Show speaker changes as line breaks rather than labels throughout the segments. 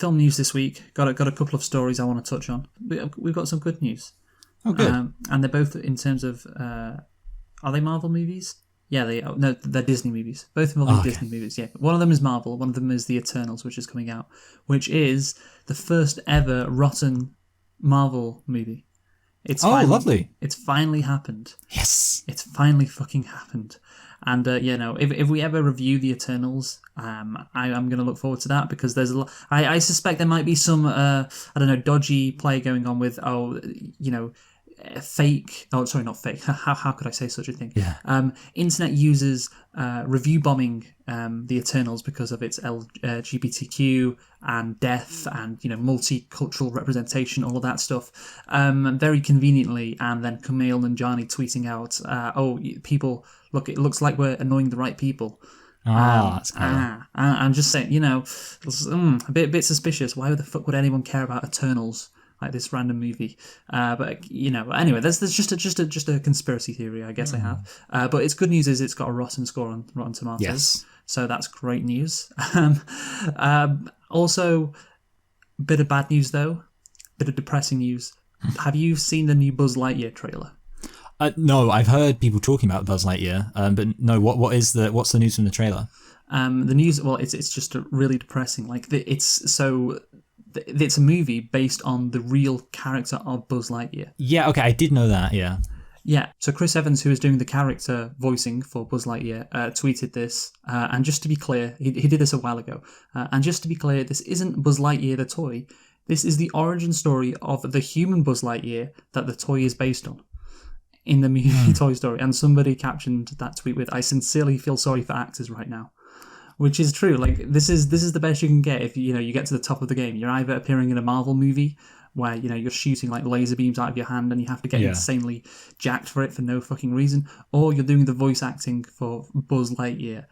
film news this week. Got a couple of stories I want to touch on. We've got some good news.
Oh, good.
And they're both in terms of... are they Marvel movies? Yeah, they're Disney movies. Both involving Disney movies, yeah. One of them is Marvel, one of them is The Eternals, which is coming out, which is the first ever rotten Marvel movie.
Lovely.
It's finally happened.
Yes.
It's finally fucking happened. And, if we ever review The Eternals, I'm going to look forward to that because there's a lot... I suspect there might be some, dodgy play going on with, fake... Oh, sorry, not fake. How could I say such a thing?
Yeah.
Internet users review bombing The Eternals because of its LGBTQ and death and, multicultural representation, all of that stuff. Very conveniently, and then Kumail Nanjiani tweeting out, people, look, it looks like we're annoying the right people.
That's clever.
I'm just saying, a bit suspicious. Why the fuck would anyone care about Eternals? Like this random movie, but anyway, there's just a conspiracy theory, I guess I have. But it's good news is it's got a rotten score on Rotten Tomatoes,
yes.
So that's great news. Also, bit of bad news though, bit of depressing news. Have you seen the new Buzz Lightyear trailer?
No, I've heard people talking about Buzz Lightyear, but no. What's the news from the trailer?
The news, well, it's just really depressing. It's a movie based on the real character of Buzz Lightyear.
Yeah, okay, I did know that, yeah.
Yeah, so Chris Evans, who is doing the character voicing for Buzz Lightyear, tweeted this, and just to be clear, he did this a while ago, and just to be clear, this isn't Buzz Lightyear the toy, this is the origin story of the human Buzz Lightyear that the toy is based on in the movie Toy Story, and somebody captioned that tweet with, "I sincerely feel sorry for actors right now." Which is true. Like this is the best you can get if you get to the top of the game. You're either appearing in a Marvel movie where you're shooting like laser beams out of your hand and you have to get insanely jacked for it for no fucking reason, or you're doing the voice acting for Buzz Lightyear.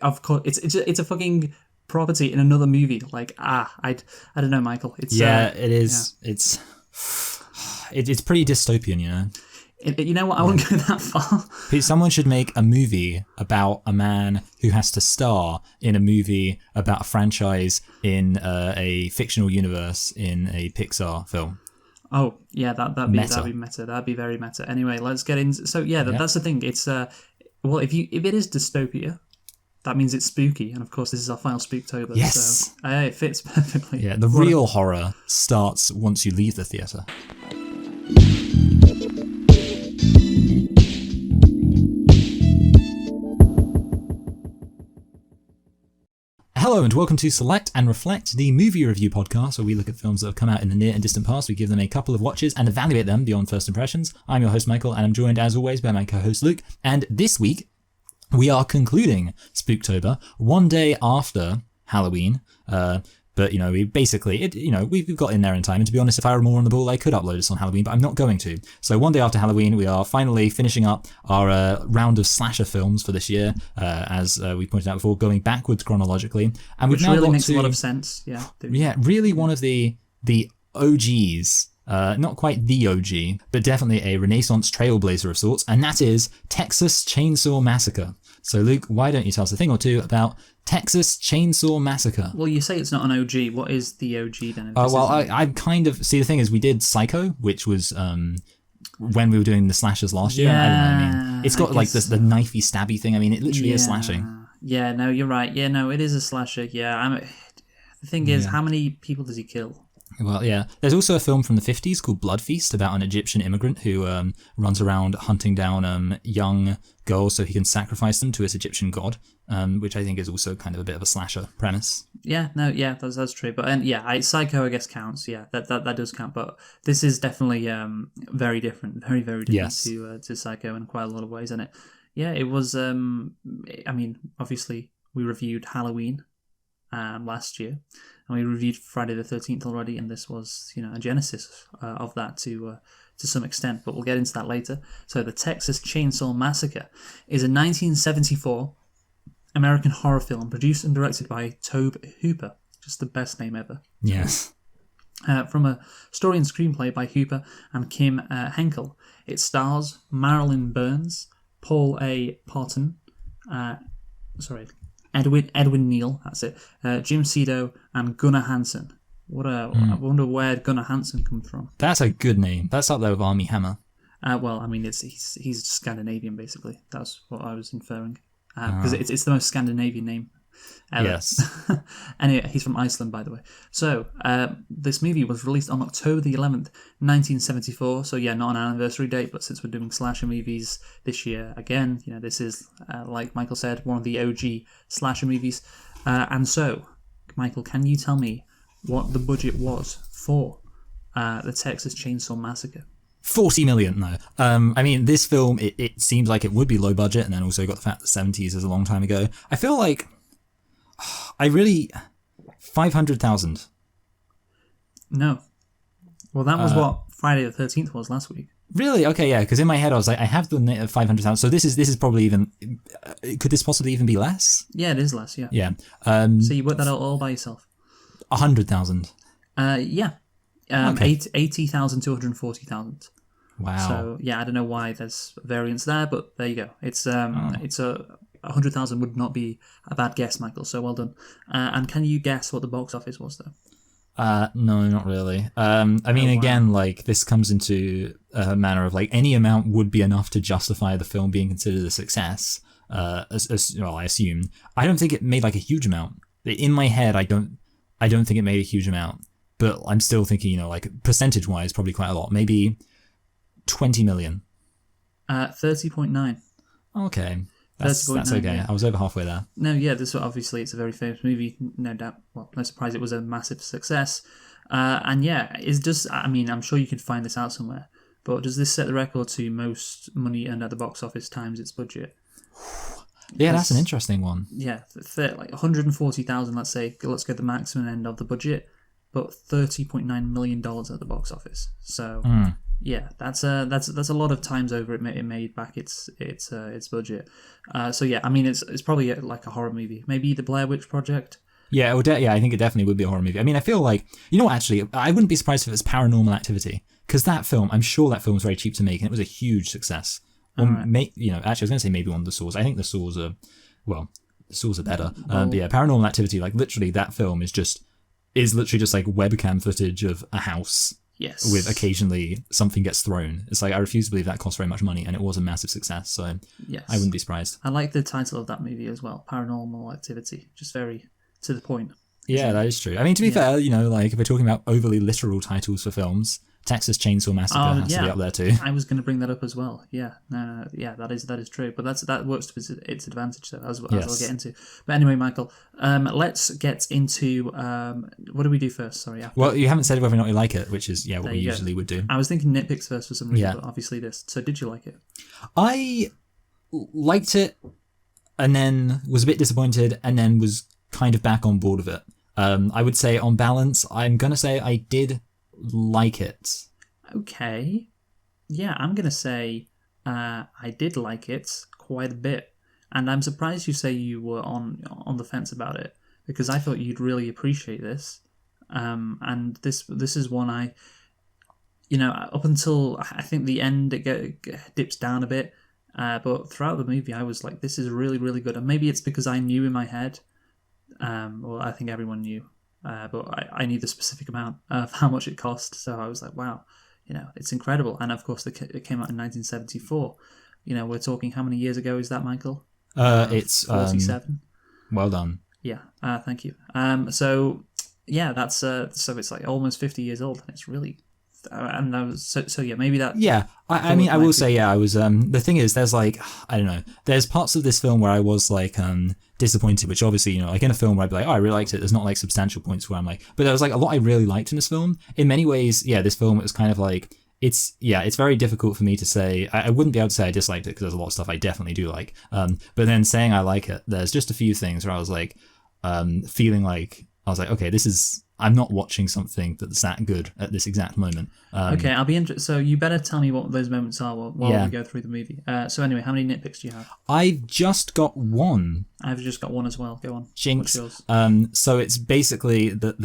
Of course, it's a fucking property in another movie. Like I don't know, Michael. It's
it is. Yeah. It's pretty dystopian,
You know what? I wouldn't go that far.
Someone should make a movie about a man who has to star in a movie about a franchise in a fictional universe in a Pixar film.
Oh, yeah, that'd be meta. That'd be very meta. Anyway, let's get into... So, that's the thing. It's... if it is dystopia, that means it's spooky. And, of course, this is our final Spooktober.
Yes!
So, it fits perfectly.
Yeah, the real horror starts once you leave the theatre. Hello and welcome to Select and Reflect, the movie review podcast where we look at films that have come out in the near and distant past. We give them a couple of watches and evaluate them beyond first impressions. I'm your host Michael, and I'm joined as always by my co-host Luke. And this week we are concluding Spooktober, one day after Halloween. But, we've got in there in time. And to be honest, if I were more on the ball, I could upload this on Halloween, but I'm not going to. So one day after Halloween, we are finally finishing up our round of slasher films for this year, as we pointed out before, going backwards chronologically. And
which really makes a lot of sense. Yeah.
Yeah, really one of the OGs. Not quite the OG, but definitely a Renaissance trailblazer of sorts, and that is Texas Chainsaw Massacre. So, Luke, why don't you tell us a thing or two about Texas Chainsaw Massacre?
Well, you say it's not an OG. What is the OG then?
I kind of... See, the thing is, we did Psycho, which was when we were doing the slashers last year.
Yeah,
I don't know, I mean, it's got like the knifey, stabby thing. I mean, it literally is slashing.
Yeah, no, you're right. Yeah, no, it is a slasher. Yeah, the thing is, how many people does he kill?
Well, yeah. There's also a film from the 50s called Blood Feast about an Egyptian immigrant who runs around hunting down young girls so he can sacrifice them to his Egyptian god, which I think is also kind of a bit of a slasher premise.
Yeah, no, yeah, that's true. But Psycho, I guess, counts. Yeah, that does count. But this is definitely very different, very, very different to Psycho in quite a lot of ways. And it was. Obviously, we reviewed Halloween last year. And we reviewed Friday the 13th already, and this was, a genesis of that to some extent, but we'll get into that later. So the Texas Chainsaw Massacre is a 1974 American horror film produced and directed by Tobe Hooper. Just the best name ever.
Yes.
From a story and screenplay by Hooper and Kim Henkel. It stars Marilyn Burns, Paul A. Parton, Edwin Neal, that's it. Jim Cedo and Gunnar Hansen. I wonder where Gunnar Hansen comes from.
That's a good name. That's up there with Army Hammer.
Well, I mean, he's Scandinavian, basically. That's what I was inferring. Because it's the most Scandinavian name ever.
Yes.
Anyway, he's from Iceland, by the way. So, this movie was released on October the 11th, 1974. So, yeah, not an anniversary date, but since we're doing slasher movies this year, again, this is, like Michael said, one of the OG slasher movies. And so, Michael, can you tell me what the budget was for the Texas Chainsaw Massacre?
40 million, no. I mean, this film, it seems like it would be low budget, and then also got the fact that the 70s is a long time ago. I feel like 500,000.
No. Well, that was what Friday the 13th was last week.
Really? Okay, yeah, because in my head I was like, I have the 500,000, so this is probably even, could this possibly even be less?
Yeah, it is less, yeah.
Yeah.
So you worked that out all by yourself?
100,000.
Yeah.
Okay.
80,000 to 140,000.
Wow.
So yeah, I don't know why there's variance there, but there you go. It's a 100,000 would not be a bad guess, Michael. So well done. And can you guess what the box office was though?
No, not really. I mean, again, like this comes into a manner of like any amount would be enough to justify the film being considered a success. Well, I assume. I don't think it made like a huge amount. In my head, I don't think it made a huge amount. But I'm still thinking, like percentage-wise, probably quite a lot. Maybe 20 million.
30.9.
Okay. That's okay. Yeah. I was over halfway there.
No, yeah, obviously it's a very famous movie, no doubt. Well, no surprise it was a massive success. And yeah, I'm sure you could find this out somewhere, but does this set the record to most money earned at the box office times its budget?
Yeah, that's an interesting one.
Yeah, like 140,000, let's say. Let's go the maximum end of the budget. But $30.9 million at the box office. So yeah, that's a lot of times over it made back its budget. So yeah, I mean it's probably like a horror movie, maybe the Blair Witch Project. Yeah,
I think it definitely would be a horror movie. I mean, I feel like actually, I wouldn't be surprised if it's Paranormal Activity, because I'm sure that film was very cheap to make and it was a huge success. Or actually, I was going to say maybe one of the Saws. I think the Saws are better. But yeah, Paranormal Activity, like literally that film is literally just like webcam footage of a house.
Yes.
With occasionally something gets thrown. It's like, I refuse to believe that cost very much money, and it was a massive success, so yes. I wouldn't be surprised.
I like the title of that movie as well, Paranormal Activity. Just very to the point.
Yeah, that is true. I mean, to be fair, like if we're talking about overly literal titles for films, Texas Chainsaw Massacre has to be up there too.
I was going to bring that up as well. Yeah, no, that is true. But that works to its advantage, though, as we'll get into. But anyway, Michael, let's get into what do we do first? Sorry.
Well, you haven't said whether or not you like it, which is what we usually would do.
I was thinking nitpicks first for some reason, but obviously this. So, did you like it?
I liked it, and then was a bit disappointed, and then was kind of back on board with it. I would say on balance, I'm gonna say I did like it.
Okay. Yeah, I'm going to say I did like it quite a bit. And I'm surprised you say you were on the fence about it, because I thought you'd really appreciate this. And this is one up until I think the end it dips down a bit. But throughout the movie I was like, this is really, really good. And maybe it's because I knew in my head, well, I think everyone knew, but I knew the specific amount of how much it cost, so I was like, wow, it's incredible. And of course, it came out in 1974. We're talking, how many years ago is that, Michael?
It's
47.
Well done.
Yeah, thank you. So yeah, that's so it's like almost 50 years old, and it's really. And I was so yeah, maybe that.
Yeah, I mean, I will say, I was. The thing is, there's like, I don't know, there's parts of this film where I was like disappointed, which obviously, like in a film where I'd be like, oh, I really liked it. There's not like substantial points where I'm like, but there was like a lot I really liked in this film. In many ways, yeah, this film was kind of like, it's very difficult for me to say. I wouldn't be able to say I disliked it because there's a lot of stuff I definitely do like. But then saying I like it, there's just a few things where I was like, feeling like I was like, okay, I'm not watching something that's that good at this exact moment.
Okay, I'll be interested. So you better tell me what those moments are while we go through the movie. So anyway, how many nitpicks do you have?
I've just got one.
I've just got one as well. Go on.
Jinx. So it's basically that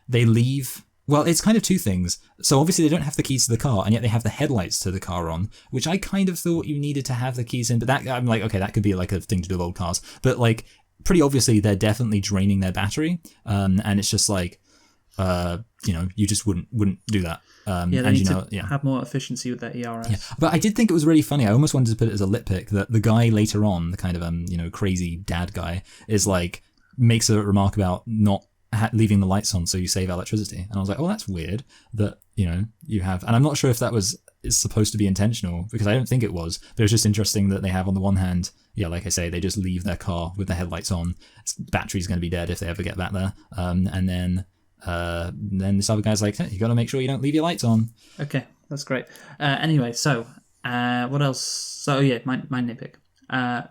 they leave. Well, it's kind of two things. So obviously they don't have the keys to the car, and yet they have the headlights to the car on, which I kind of thought you needed to have the keys in. But that, I'm like, okay, that could be like a thing to do with old cars. But like, pretty obviously they're definitely draining their battery, and it's just like, you just wouldn't do that.
They
and
need to have more efficiency with their ERS.
Yeah. But I did think it was really funny. I almost wanted to put it as a lit pick that the guy later on, the kind of crazy dad guy, is like makes a remark about not leaving the lights on so you save electricity, and I was like, oh, that's weird that you have, and I'm not sure if that is supposed to be intentional, because I don't think it was, but it's just interesting that they have on the one hand, like I say, they just leave their car with the headlights on, battery's going to be dead if they ever get back there, and then this other guy's like, hey, you got to make sure you don't leave your lights on.
Okay, that's great. Anyway, so what else? So yeah, my nitpick.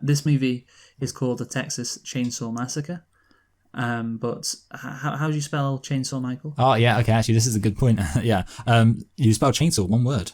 This movie is called The Texas Chainsaw Massacre. But how do you spell chainsaw, Michael?
Oh yeah, okay. Actually, this is a good point. Yeah, you spell chainsaw one word.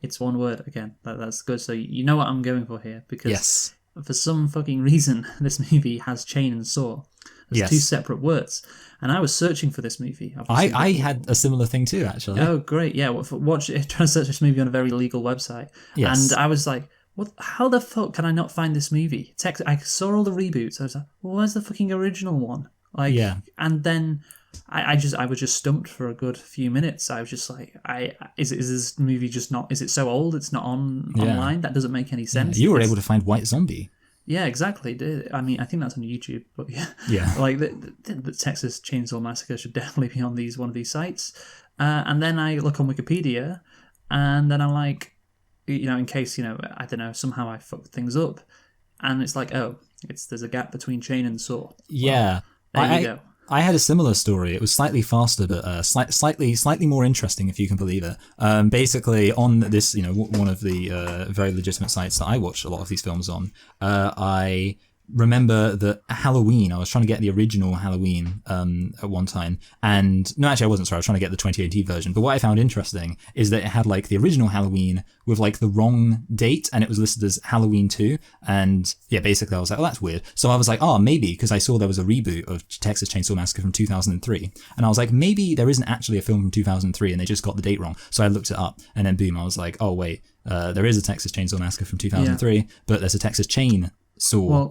It's one word again. That's good. So you know what I'm going for here, because
yes,
for some fucking reason, this movie has chain and saw. There's two separate words, and I was searching for this movie.
I had a similar thing too, actually.
Oh, great! Yeah, trying to search this movie on a very legal website, and I was like, "What? How the fuck can I not find this movie?" I saw all the reboots. I was like, well, "Where's the fucking original one?" And then I was just stumped for a good few minutes. I was just like, is this movie just not? Is it so old? It's not online. That doesn't make any sense.
Yeah. You were able to find White Zombie.
Yeah, exactly. I mean, I think that's on YouTube, but
yeah.
Like the Texas Chainsaw Massacre should definitely be on one of these sites. And then I look on Wikipedia, and then I'm like, in case I don't know, somehow I fucked things up, and it's like, oh, there's a gap between chain and saw.
Yeah.
Well, there you go.
I had a similar story. It was slightly faster, but slightly more interesting, if you can believe it. Basically, on this, one of the very legitimate sites that I watch a lot of these films on, I remember that Halloween, I was trying to get the original Halloween at one time, and no, actually I wasn't, sorry, I was trying to get the 2018 version, but what I found interesting is that it had like the original Halloween with like the wrong date, and it was listed as Halloween 2, and yeah, basically I was like, oh, that's weird. So I was like, oh, maybe, because I saw there was a reboot of Texas Chainsaw Massacre from 2003, and I was like, maybe there isn't actually a film from 2003 and they just got the date wrong. So I looked it up, and then boom, I was like, oh wait, there is a Texas Chainsaw Massacre from 2003, but there's a Texas Chainsaw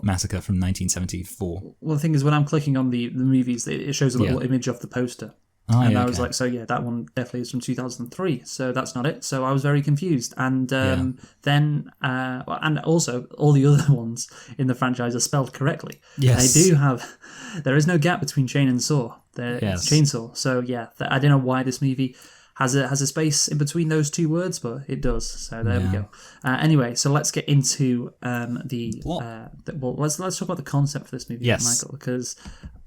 Massacre from 1974.
Well, the thing is, when I'm clicking on the movies, it shows a little image of the poster. I was like, so yeah, that one definitely is from 2003. So that's not it. So I was very confused. And then, and also all the other ones in the franchise are spelled correctly.
Yes.
They do have, there is no gap between chain and saw. It's chainsaw. So yeah, I don't know why this movie has a space in between those two words, but it does. So there we go. Anyway, so let's get into the plot. Let's talk about the concept for this movie, Michael, because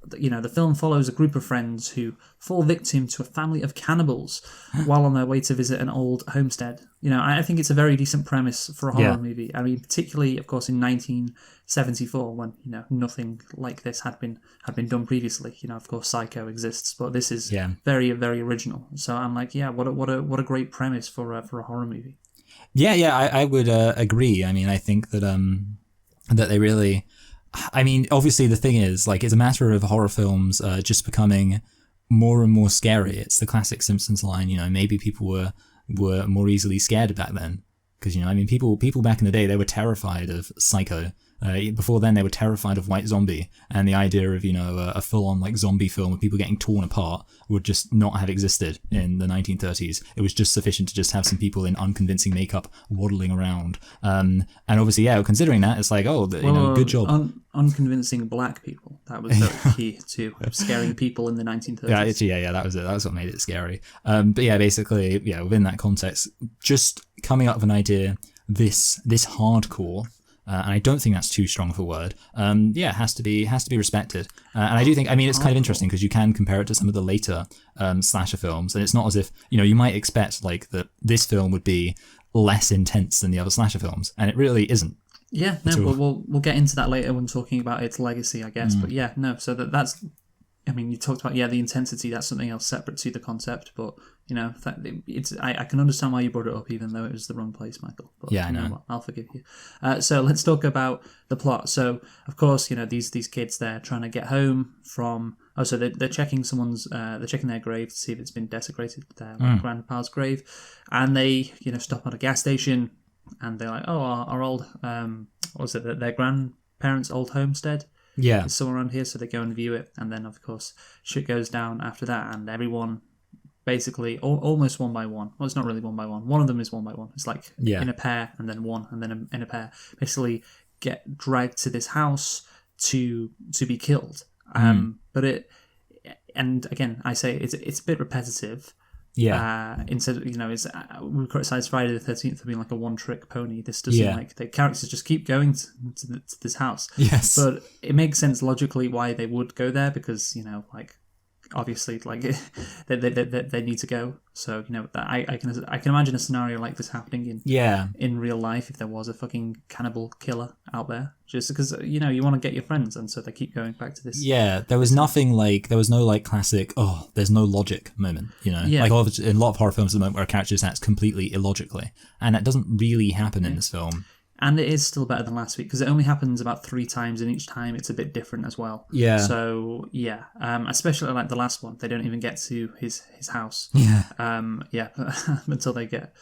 the film follows a group of friends who fall victim to a family of cannibals while on their way to visit an old homestead. I think it's a very decent premise for a horror movie. I mean, particularly, of course, in 1974, when nothing like this had been done previously. Of course, Psycho exists, but this is very, very original. So I'm like, what a great premise for a horror movie.
Yeah, I would agree. I mean, I think that that they really. I mean, obviously the thing is, like, it's a matter of horror films just becoming more and more scary. It's the classic Simpsons line, maybe people were more easily scared back then. Because, I mean, people back in the day, they were terrified of Psycho. Before then, they were terrified of White Zombie, and the idea of a full-on like zombie film with people getting torn apart would just not have existed in the 1930s. It was just sufficient to just have some people in unconvincing makeup waddling around, and obviously, considering that, it's like, good job.
Unconvincing black people. That was very key to scaring people in the 1930s.
Yeah, that was it. That was what made it scary. But yeah, basically, within that context, just coming up with an idea, this hardcore. And I don't think that's too strong of a word. Has to be respected. And I do think, I mean, it's kind of interesting because you can compare it to some of the later slasher films, and it's not as if you might expect like that this film would be less intense than the other slasher films, and it really isn't.
Yeah, no, we'll get into that later when talking about its legacy, I guess. But yeah, no, so that's. I mean, you talked about the intensity. That's something else separate to the concept, but I can understand why you brought it up, even though it was the wrong place, Michael. But
yeah, I know.
What, I'll forgive you. So let's talk about the plot. So of course, these kids, they're trying to get home from. Oh, so they're checking they're checking their grave to see if it's been desecrated, their grandpa's grave, and they stop at a gas station, and they're like, oh, our old their grandparents' old homestead
Yeah.
is somewhere around here, so they go and view it, and then of course shit goes down after that, and everyone basically almost one by one. Well, it's not really one by one. One of them is one by one. It's like in a pair, and then one, and then in a pair. Basically, get dragged to this house to be killed. But it, and again, I say it's a bit repetitive.
Yeah.
Instead, we criticize Friday the 13th for being like a one-trick pony. This does seem like the characters just keep going to this house.
Yes.
But it makes sense logically why they would go there, because obviously they need to go. So I can imagine a scenario like this happening in real life if there was a fucking cannibal killer out there, just because you want to get your friends, and so they keep going back to this.
There was nothing there was no classic there's no logic moment, like in a lot of horror films at the moment where a character just acts completely illogically, and that doesn't really happen in this film.
And it is still better than last week, because it only happens about 3 times, and each time it's a bit different as well.
Yeah.
So, especially like the last one, they don't even get to his house.
Yeah.
Until they get,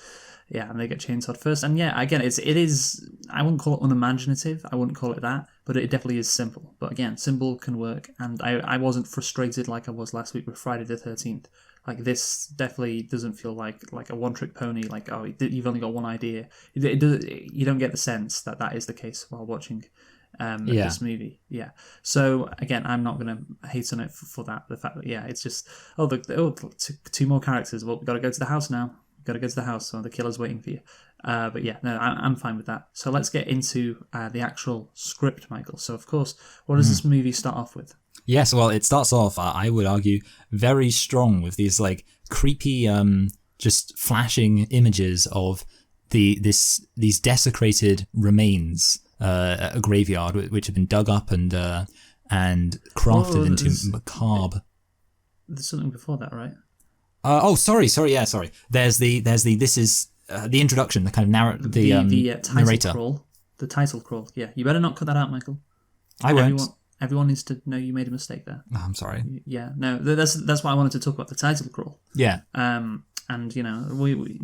and they get chainsawed first. And again, it is, I wouldn't call it unimaginative, I wouldn't call it that, but it definitely is simple. But again, simple can work, and I wasn't frustrated like I was last week with Friday the 13th. Like, this definitely doesn't feel like a one-trick pony, like, oh, you've only got one idea. You don't get the sense that is the case while watching this movie. Yeah. So, again, I'm not going to hate on it for that. The fact that, it's just, two more characters. Well, we've got to go to the house now. We've got to go to the house, so the killer's waiting for you. I'm fine with that. So let's get into the actual script, Michael. So, of course, what does this movie start off with?
Yes, well, it starts off, I would argue, very strong with these creepy, just flashing images of these desecrated remains at a graveyard, which have been dug up and crafted into macabre.
There's something before that, right?
Sorry. There's the introduction, the kind of
the title
narrator.
Crawl. The title crawl. Yeah, you better not cut that out, Michael.
I won't.
Everyone needs to know you made a mistake there.
Oh, I'm sorry.
Yeah, no, that's why I wanted to talk about the title crawl.
Yeah.
And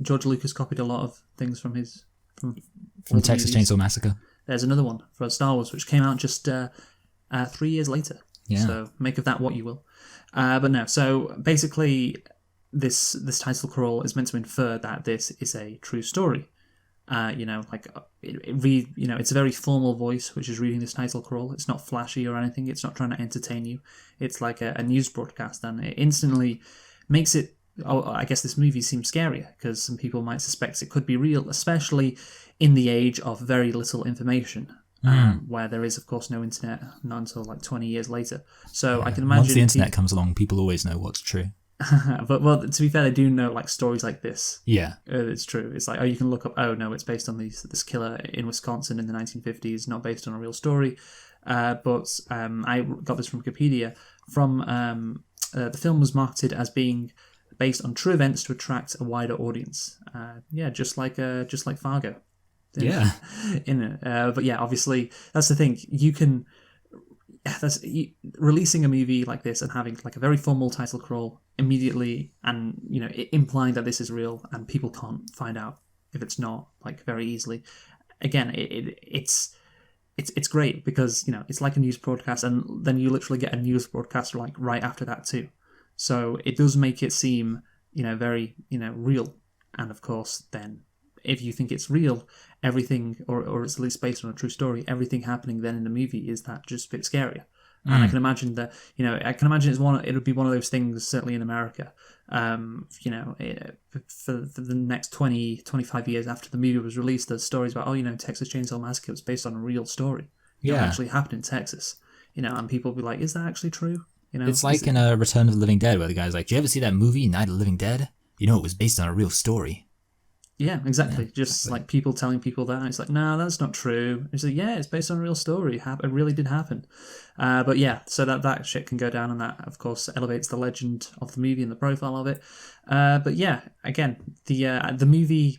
George Lucas copied a lot of things from
Texas Chainsaw Massacre.
There's another one for Star Wars, which came out just 3 years later.
Yeah.
So make of that what you will. But no, so basically, this title crawl is meant to infer that this is a true story. It's a very formal voice which is reading this title crawl. It's not flashy or anything. It's not trying to entertain you. It's like a news broadcast, and it instantly makes it. I guess this movie seems scarier because some people might suspect it could be real, especially in the age of very little information, where there is, of course, no internet, not until 20 years later. So I can imagine
once the internet comes along, people always know what's true.
But to be fair, they do know stories like this.
Yeah,
it's true. It's you can look up. Oh no, it's based on this killer in Wisconsin in the 1950s, not based on a real story. But I got this from Wikipedia. The film was marketed as being based on true events to attract a wider audience. Just like Fargo.
Yeah.
But obviously that's the thing. You can. Releasing a movie like this and having a very formal title crawl immediately, and implying that this is real and people can't find out if it's not very easily. Again, it's great because it's like a news broadcast, and then you literally get a news broadcast right after that too. So it does make it seem very real, and of course then if you think it's real, everything, or it's at least based on a true story, everything happening then in the movie is that just a bit scarier. And I can imagine that, it would be one of those things, certainly in America, for the next 20, 25 years after the movie was released, there's stories about, Texas Chainsaw Massacre was based on a real story. It actually happened in Texas, and people will be like, is that actually true?
It's like in Return of the Living Dead, where the guy's like, do you ever see that movie, Night of the Living Dead? It was based on a real story.
Yeah, exactly. People telling people that. It's no, that's not true. It's it's based on a real story. It really did happen. So that shit can go down, and that, of course, elevates the legend of the movie and the profile of it. Again, the movie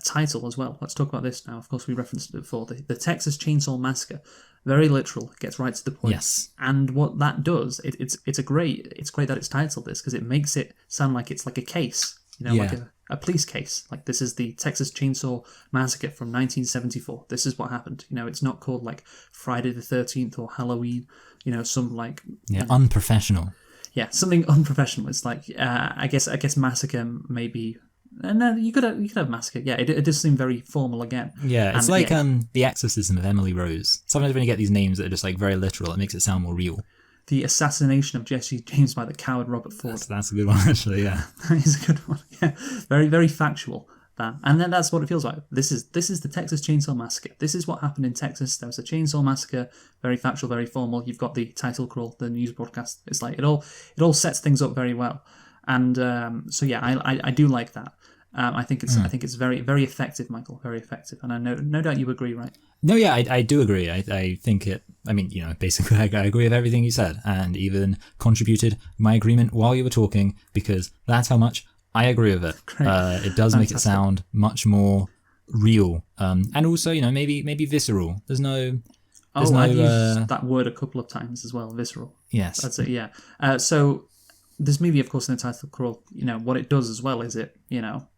title as well. Let's talk about this now. Of course, we referenced it before. The Texas Chainsaw Massacre. Very literal, gets right to the point.
Yes.
And what that does, it's great that it's titled this, because it makes it sound like it's like a case, like a police case. Like, this is the Texas Chainsaw Massacre from 1974. This is what happened. It's not called like Friday the 13th or Halloween. Some like
unprofessional.
Yeah, something unprofessional. It's like I guess Massacre maybe. No, you could have Massacre. Yeah, it does seem very formal again.
Yeah, it's The Exorcism of Emily Rose. Sometimes when you get these names that are just like very literal, it makes it sound more real.
The assassination of Jesse James by the coward Robert Ford.
That's a good one, actually. Yeah,
that is a good one. Yeah, very very factual. And then that's what it feels like. This is the Texas Chainsaw Massacre. This is what happened in Texas. There was a chainsaw massacre, very factual, very formal. You've got the title crawl, the news broadcast. It's like it all sets things up very well. And so yeah, I do like that. I think it's very very effective, Michael. Very effective. And I no doubt you agree, right?
No, yeah, I do agree. I think it. I mean, basically, I agree with everything you said, and even contributed my agreement while you were talking, because that's how much I agree with it. It does make it sound much more real, and also, maybe visceral. There's no.
I've used that word a couple of times as well. Visceral.
Yes.
That's it. Yeah. So this movie, of course, in the title crawl, what it does as well is it,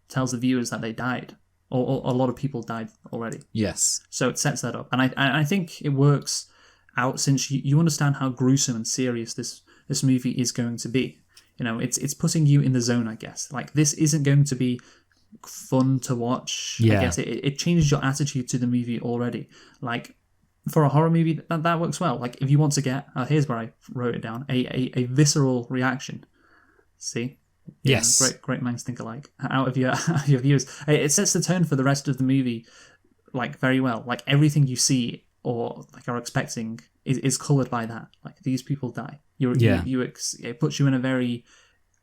tells the viewers that they died, or a lot of people died already.
Yes.
So it sets that up, and I think it works out since you understand how gruesome and serious this movie is going to be. It's putting you in the zone, I guess. Like, this isn't going to be fun to watch.
Yeah.
I guess it changes your attitude to the movie already. Like, for a horror movie, that works well. Like, if you want to get, here's where I wrote it down, a visceral reaction. See?
Yes.
Great minds think alike. Out of your viewers. It sets the tone for the rest of the movie, like, very well. Like, everything you see or like are expecting is coloured by that. Like, these people die. It puts you in a very,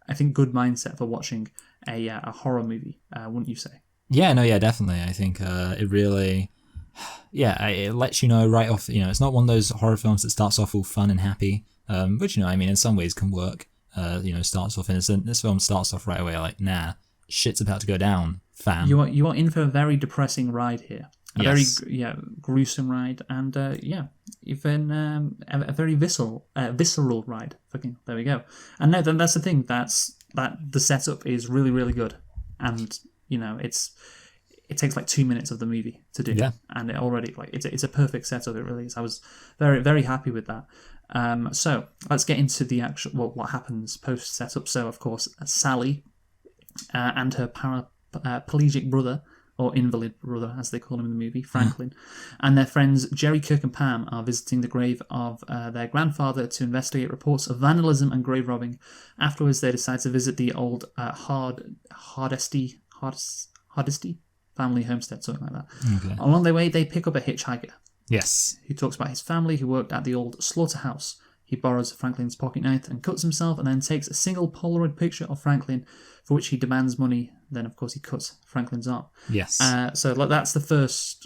I think, good mindset for watching a horror movie, wouldn't you say?
Yeah, no, yeah, definitely. I think it really, it lets you know right off. It's not one of those horror films that starts off all fun and happy, which in some ways can work. Starts off innocent. This film starts off right away like, nah, shit's about to go down, fam.
You are in for a very depressing ride here. A very gruesome ride, and even a very visceral ride. Fucking there we go. And no, that's the thing. That the setup is really really good, and it takes like 2 minutes of the movie to do.
Yeah.
And it already it's a perfect setup. It really is. I was very very happy with that. So let's get into the actual what happens post setup. So of course Sally and her paraplegic brother, or invalid brother, as they call him in the movie, Franklin, and their friends Jerry, Kirk, and Pam are visiting the grave of their grandfather to investigate reports of vandalism and grave robbing. Afterwards, they decide to visit the old Hardesty family homestead, something like that.
Okay.
Along their way, they pick up a hitchhiker.
Yes.
Who talks about his family who worked at the old slaughterhouse. He borrows Franklin's pocket knife and cuts himself, and then takes a single Polaroid picture of Franklin, for which he demands money. Then, of course, he cuts Franklin's arm.
Yes.
So that's the first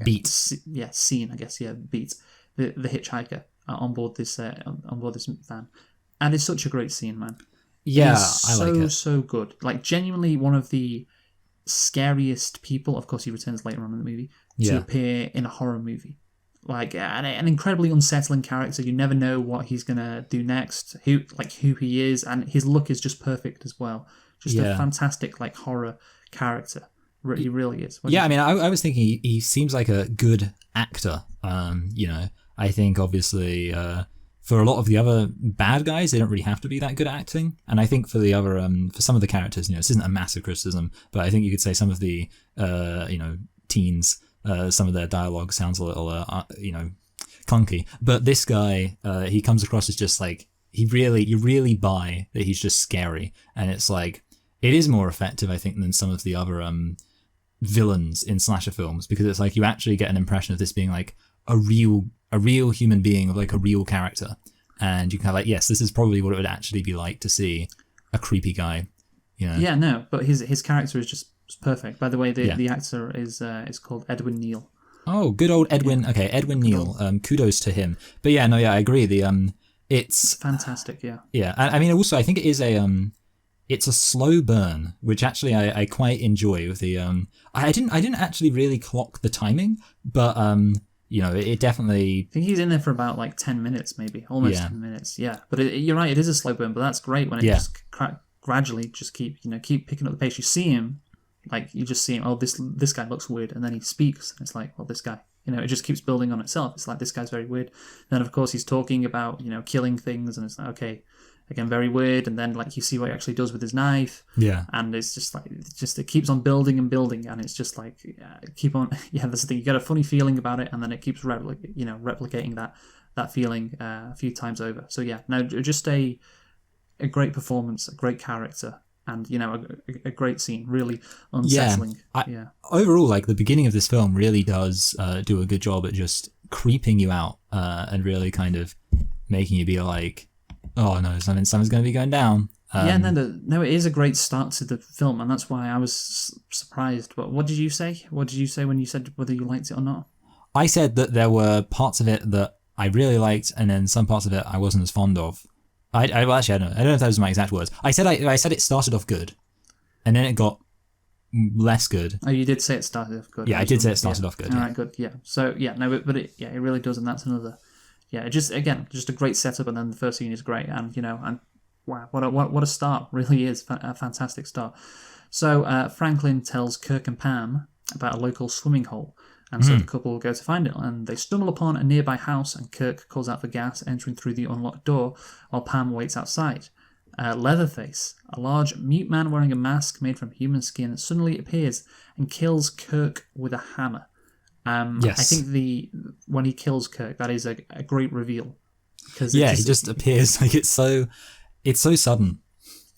beat.
Scene, I guess. Yeah, beat. The hitchhiker on board this van, and it's such a great scene, man.
Yeah,
I like it. So good. Like, genuinely one of the scariest people. Of course, he returns later on in the movie to appear in a horror movie. Like, an incredibly unsettling character. You never know what he's gonna do next, who he is, and his look is just perfect as well. Just a fantastic horror character. He really is.
I was thinking he seems like a good actor. I think obviously for a lot of the other bad guys, they don't really have to be that good at acting. And I think for the other for some of the characters, this isn't a massive criticism, but I think you could say some of the teens. Some of their dialogue sounds a little, clunky. But this guy, he comes across as just like, you really buy that he's just scary. And it's like, it is more effective, I think, than some of the other villains in slasher films, because it's like you actually get an impression of this being like a real human being, of like a real character. And you can have like, yes, this is probably what it would actually be like to see a creepy guy.
Yeah, no, but his character is just perfect. By the way, the actor is called Edwin Neal.
Oh, good old Edwin. Yeah. Okay, Edwin Neal. Kudos to him. But I agree. It's
fantastic. Yeah.
Yeah, I mean, also I think it is it's a slow burn, which actually I quite enjoy. With the I didn't actually really clock the timing, but it definitely.
I think he's in there for about like 10 minutes, maybe almost 10 minutes. Yeah, but you're right. It is a slow burn, but that's great when it just gradually just keep picking up the pace. You see him, like you just see him. Oh, this guy looks weird, and then he speaks. And it's like, well, this guy. It just keeps building on itself. It's like, this guy's very weird. Then, of course, he's talking about, killing things, and it's like, okay, again, very weird. And then, like, you see what he actually does with his knife.
Yeah.
And it's just like, it keeps on building and building, and it's just like, keep on. Yeah, that's the thing. You get a funny feeling about it, and then it keeps replicating that feeling a few times over. So yeah, no, just a great performance, a great character. And, a great scene, really unsettling. Yeah.
Overall, like, the beginning of this film really does do a good job at just creeping you out and really kind of making you be like, oh, no, something's going to be going down.
No, it is a great start to the film, and that's why I was surprised. But what did you say? What did you say when you said whether you liked it or not?
I said that there were parts of it that I really liked, and then some parts of it I wasn't as fond of. Well, actually, I don't know if those are my exact words. I said it started off good, and then it got less good.
Oh, you did say it started off good.
Yeah, I did say it started off good.
All right, good. Yeah. So yeah, no, but it really does, and that's another. Yeah, just a great setup, and then the first scene is great, and and wow, what a start! Really is a fantastic start. So Franklin tells Kirk and Pam about a local swimming hole. And so the couple go to find it, and they stumble upon a nearby house, and Kirk calls out for gas, entering through the unlocked door, while Pam waits outside. Leatherface, a large mute man wearing a mask made from human skin, suddenly appears and kills Kirk with a hammer.
Yes.
I think when he kills Kirk, that is a great reveal.
He just appears like it's so sudden.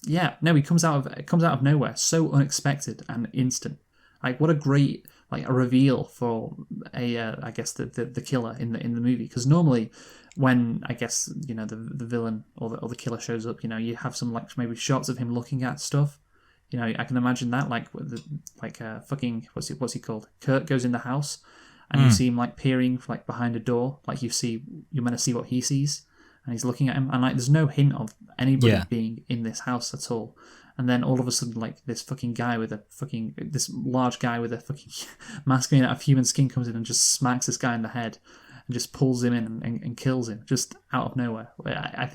Yeah, no, he comes out of nowhere, so unexpected and instant. Like, what a great a reveal for I guess the killer in the movie, because normally when I guess the villain or the killer shows up, you have some maybe shots of him looking at stuff. I can imagine that fucking what's he called? Kurt goes in the house and you see him peering behind a door, you're meant to see what he sees, and he's looking at him, and there's no hint of anybody being in this house at all. And then all of a sudden, this fucking guy this large guy with a fucking mask made out of human skin comes in and just smacks this guy in the head and just pulls him in and kills him just out of nowhere. I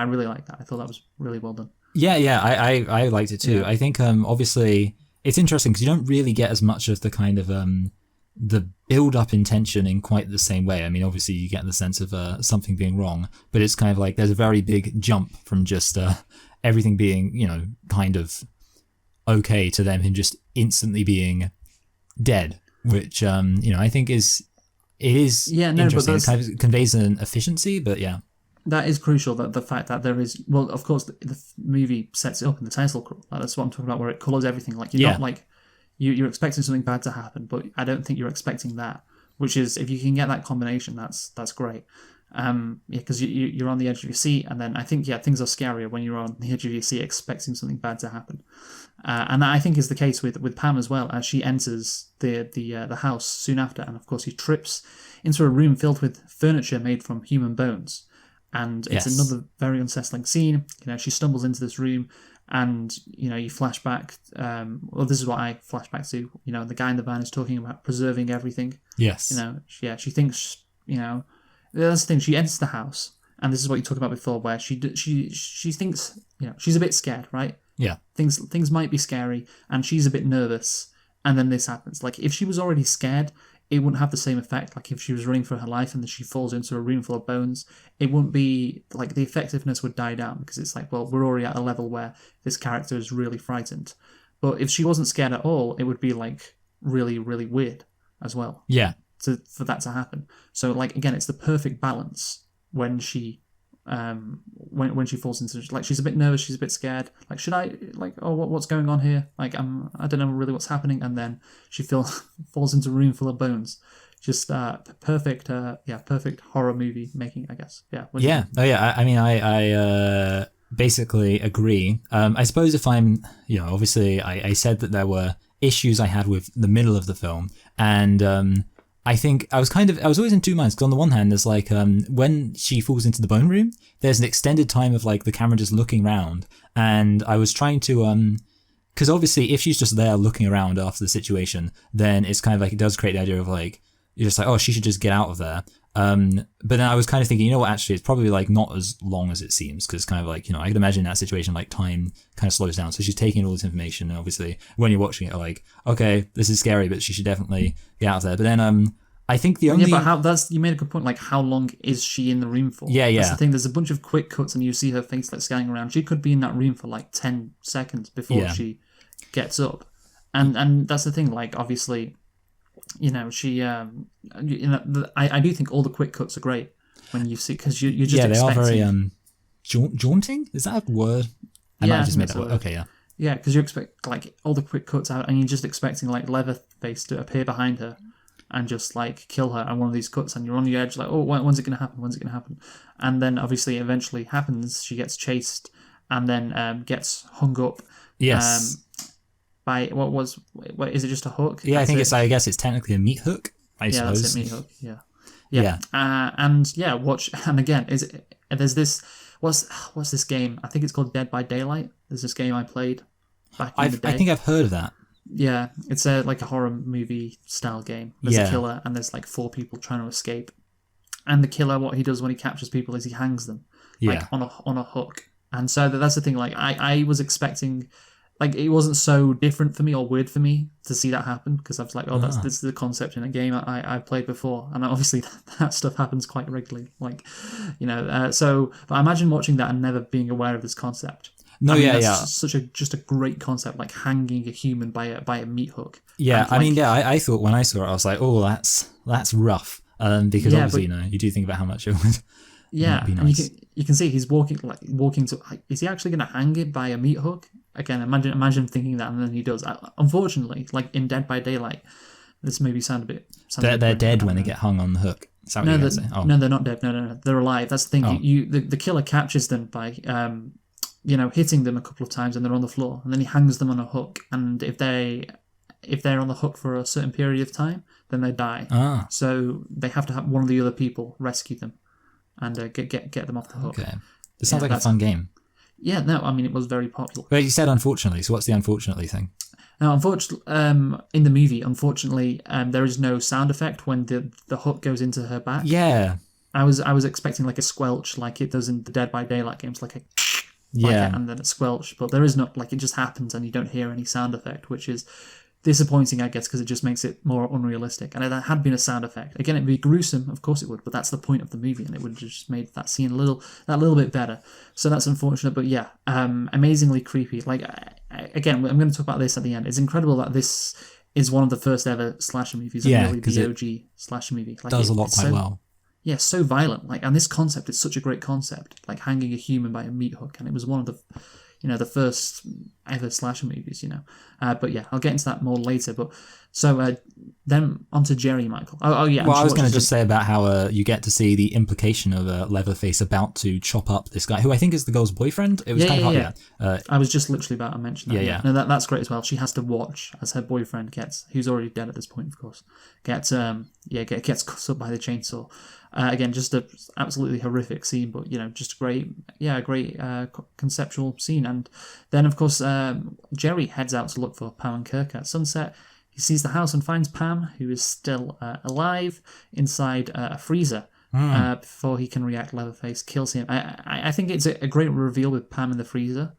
really like that. I thought that was really well done.
Yeah, I liked it too. Yeah. I think obviously it's interesting because you don't really get as much of the kind of the build-up intention in quite the same way. I mean, obviously you get the sense of something being wrong, but it's kind of there's a very big jump from just everything being, kind of okay to them him just instantly being dead, which, I think is interesting. It kind of conveys an efficiency, but yeah.
That is crucial, that the fact that there is, well, of course, the movie sets it up in the title crawl. That's what I'm talking about, where it colours everything. You're not you're expecting something bad to happen, but I don't think you're expecting that, which is, if you can get that combination, that's great. Because you're on the edge of your seat, and then I think things are scarier when you're on the edge of your seat expecting something bad to happen, and that I think is the case with Pam as well, as she enters the house soon after, and of course he trips into a room filled with furniture made from human bones, and it's another very unsettling scene. She stumbles into this room, and you flash back. Well, this is what I flash back to. The guy in the van is talking about preserving everything.
Yes.
She thinks that's the thing. She enters the house, and this is what you talked about before, where she thinks she's a bit scared, right?
Yeah.
Things might be scary, and she's a bit nervous, and then this happens. If she was already scared, it wouldn't have the same effect. If she was running for her life and then she falls into a room full of bones, it wouldn't be the effectiveness would die down, because it's well, we're already at a level where this character is really frightened. But if she wasn't scared at all, it would be really, really weird as well.
Yeah.
For that to happen. So again, it's the perfect balance when she when she falls into she's a bit nervous, she's a bit scared. Should I what's going on here? I don't know really what's happening, and then she falls into a room full of bones. Just perfect perfect horror movie making, I guess. Yeah.
I mean, I basically agree. I suppose if I'm obviously I said that there were issues I had with the middle of the film, and I think I was always in two minds, because on the one hand, there's when she falls into the bone room, there's an extended time of the camera just looking around, and I was trying to, because obviously if she's just there looking around after the situation, then it's kind of it does create the idea of you're just oh, she should just get out of there. But then I was kind of thinking, you know what, actually, it's probably like not as long as it seems, because kind of like, I could imagine that situation, like time kind of slows down. So she's taking all this information, and obviously when you're watching it, like, okay, this is scary, but she should definitely get out of there. But then I think the only...
Yeah, but you made a good point, like, how long is she in the room for?
Yeah.
That's the thing, there's a bunch of quick cuts and you see her face, like, scanning around. She could be in that room for, like, 10 seconds before she gets up. And that's the thing, like, obviously... she. I do think all the quick cuts are great when you see, because you're just expecting.
They are very jaunting. Is that a word? I might have just made that word. Okay, yeah.
Yeah, because you expect like all the quick cuts out, and you're just expecting like Leatherface to appear behind her and just like kill her on one of these cuts, and you're on the edge, like, oh, when's it gonna happen? When's it gonna happen? And then obviously, eventually happens. She gets chased and then gets hung up.
Yes.
By what is it, just a hook?
Yeah, I guess it's technically a meat hook, I suppose.
That's it, meat hook. Yeah. And again, there's this, what's this game? I think it's called Dead by Daylight. There's this game I played back in the day.
I think I've heard of that.
Yeah, it's like a horror movie style game. There's a killer and there's like 4 people trying to escape. And the killer, what he does when he captures people is he hangs them like on a hook. And so that's the thing, like I was expecting, like, it wasn't so different for me or weird for me to see that happen, because I was like, this is the concept in a game I played before, and obviously that stuff happens quite regularly. Like, but I imagine watching that and never being aware of this concept.
No,
Such a great concept, like hanging a human by a meat hook.
Yeah,
and,
I thought when I saw it, I was like, oh, that's rough, because obviously, you do think about how much it would.
Yeah,
be nice.
And you can see he's walking to. Like, is he actually going to hang it by a meat hook? Again, imagine thinking that, and then he does. Unfortunately, like in Dead by Daylight, this maybe sound a bit.
They're dead when they get hung on the hook. Is that what you're saying?
No, they're not dead. No, they're alive. That's the thing. The killer captures them by hitting them a couple of times, and they're on the floor, and then he hangs them on a hook. And if they're on the hook for a certain period of time, then they die. So they have to have one of the other people rescue them and get them off the hook.
Okay, this sounds like a fun game.
Yeah, no, I mean, it was very popular.
But you said unfortunately, so what's the unfortunately thing?
Now, unfortunately, in the movie, there is no sound effect when the hook goes into her back.
Yeah.
I was expecting like a squelch, like it does in the Dead by Daylight games, like and then a squelch, but there is not, like, it just happens and you don't hear any sound effect, which is disappointing, I guess, because it just makes it more unrealistic. And if that had been a sound effect, again, it'd be gruesome, of course it would, but that's the point of the movie, and it would have just made that scene a little bit better. So that's unfortunate, but yeah, amazingly creepy. Like, again, I'm going to talk about this at the end. It's incredible that this is one of the first ever slasher movies, and really the OG slasher movie. Like,
does a lot quite well.
Yeah, so violent. Like, and this concept is such a great concept, like hanging a human by a meat hook, and it was one of the the first ever slasher movies, But yeah, I'll get into that more later. But so then on to Jerry, Michael. Oh yeah.
Well, I was going to just say about how you get to see the implication of Leatherface about to chop up this guy, who I think is the girl's boyfriend. It was
I was just literally about to mention that.
Yeah.
No, that's great as well. She has to watch as her boyfriend who's already dead at this point, of course, gets cut up by the chainsaw. Again, just a absolutely horrific scene, but just a great conceptual scene. And then, of course, Jerry heads out to look for Pam and Kirk at sunset. He sees the house and finds Pam, who is still alive, inside a freezer. Before he can react, Leatherface kills him. I think it's a great reveal with Pam in the freezer,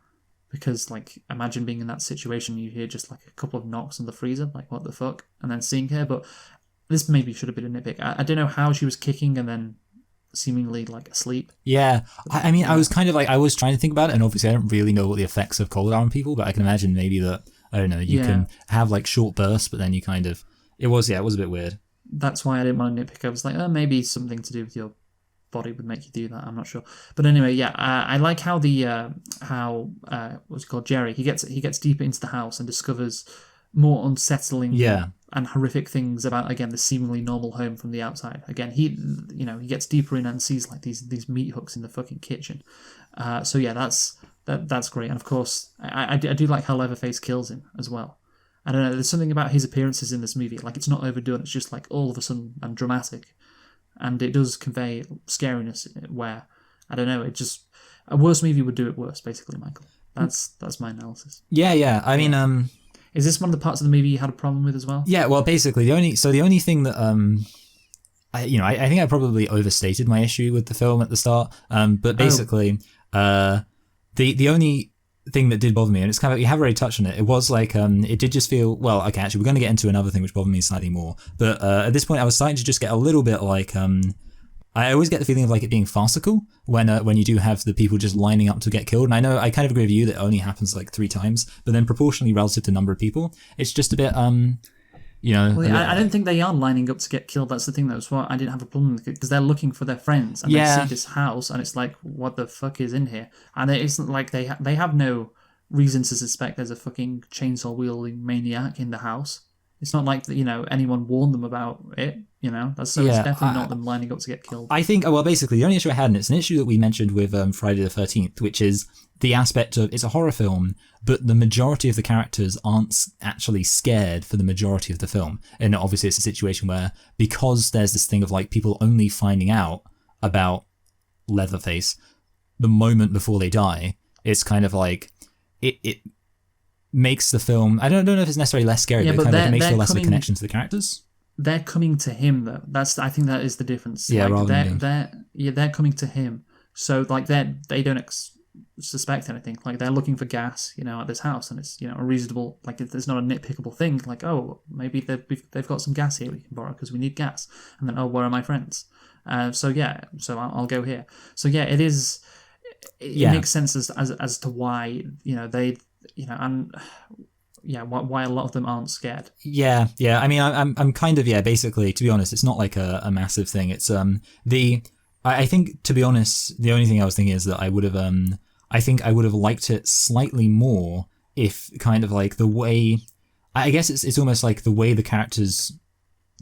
because, like, imagine being in that situation, you hear just like a couple of knocks on the freezer, like, what the fuck, and then seeing her. But this maybe should have been a nitpick. I don't know how she was kicking and then seemingly, like, asleep.
Yeah. I mean, I was kind of like, I was trying to think about it, and obviously I don't really know what the effects of cold are on people, but I can imagine maybe that, I don't know, you can have, like, short bursts, but then you kind of... It was a bit weird. That's
why I didn't want to nitpick. I was like, maybe something to do with your body would make you do that. I'm not sure. But anyway, I like how what's it called, Jerry, he gets deeper into the house and discovers more unsettling and horrific things about, again, the seemingly normal home from the outside. Again, he gets deeper in and sees, like, these meat hooks in the fucking kitchen. So yeah, that's great. And of course, I do like how Leatherface kills him as well. I don't know, there's something about his appearances in this movie, like, it's not overdone, it's just, like, all of a sudden and dramatic. And it does convey scariness where, I don't know, it just... A worse movie would do it worse, basically, Michael. That's my analysis.
Yeah. I mean... Is
this one of the parts of the movie you had a problem with as well?
Yeah, well, basically, the only thing that I think I probably overstated my issue with the film at the start. But basically, the only thing that did bother me, and it's kind of, you have already touched on it, it was like, it did just feel, well, okay, actually, we're going to get into another thing which bothered me slightly more. But at this point, I was starting to just get a little bit like, I always get the feeling of like it being farcical when you do have the people just lining up to get killed. And I know I kind of agree with you that it only happens like 3 times, but then proportionally relative to the number of people, it's just a bit,
Well, I don't think they are lining up to get killed. That's the thing, though. That's why I didn't have a problem with it, because they're looking for their friends, and they see this house, and it's like, what the fuck is in here? And it isn't like they have no reason to suspect there's a fucking chainsaw wielding maniac in the house. It's not like anyone warned them about it. It's definitely not them lining up to get killed.
I think, well, basically, the only issue I had, and it's an issue that we mentioned with Friday the 13th, which is the aspect of, it's a horror film, but the majority of the characters aren't actually scared for the majority of the film. And obviously it's a situation where, because there's this thing of like people only finding out about Leatherface the moment before they die, it's kind of like, it makes the film, I don't know if it's necessarily less scary, but it kind of makes you less of a connection to the characters.
They're coming to him, though. I think that is the difference.
Yeah,
like,
rather
they're coming to him. So like they don't suspect anything. Like, they're looking for gas, at this house, and it's a reasonable, like, it's not a nitpickable thing. Like, oh, maybe they've got some gas here we can borrow because we need gas. And then, oh, where are my friends? So I'll go here. So yeah, it is. It makes sense as to why they and. Yeah, why a lot of them aren't scared. Yeah.
I mean, I'm kind of, basically, to be honest, it's not like a massive thing. It's I think, to be honest, the only thing I was thinking is that I would have I think I would have liked it slightly more if kind of like the way, I guess it's almost like the way the characters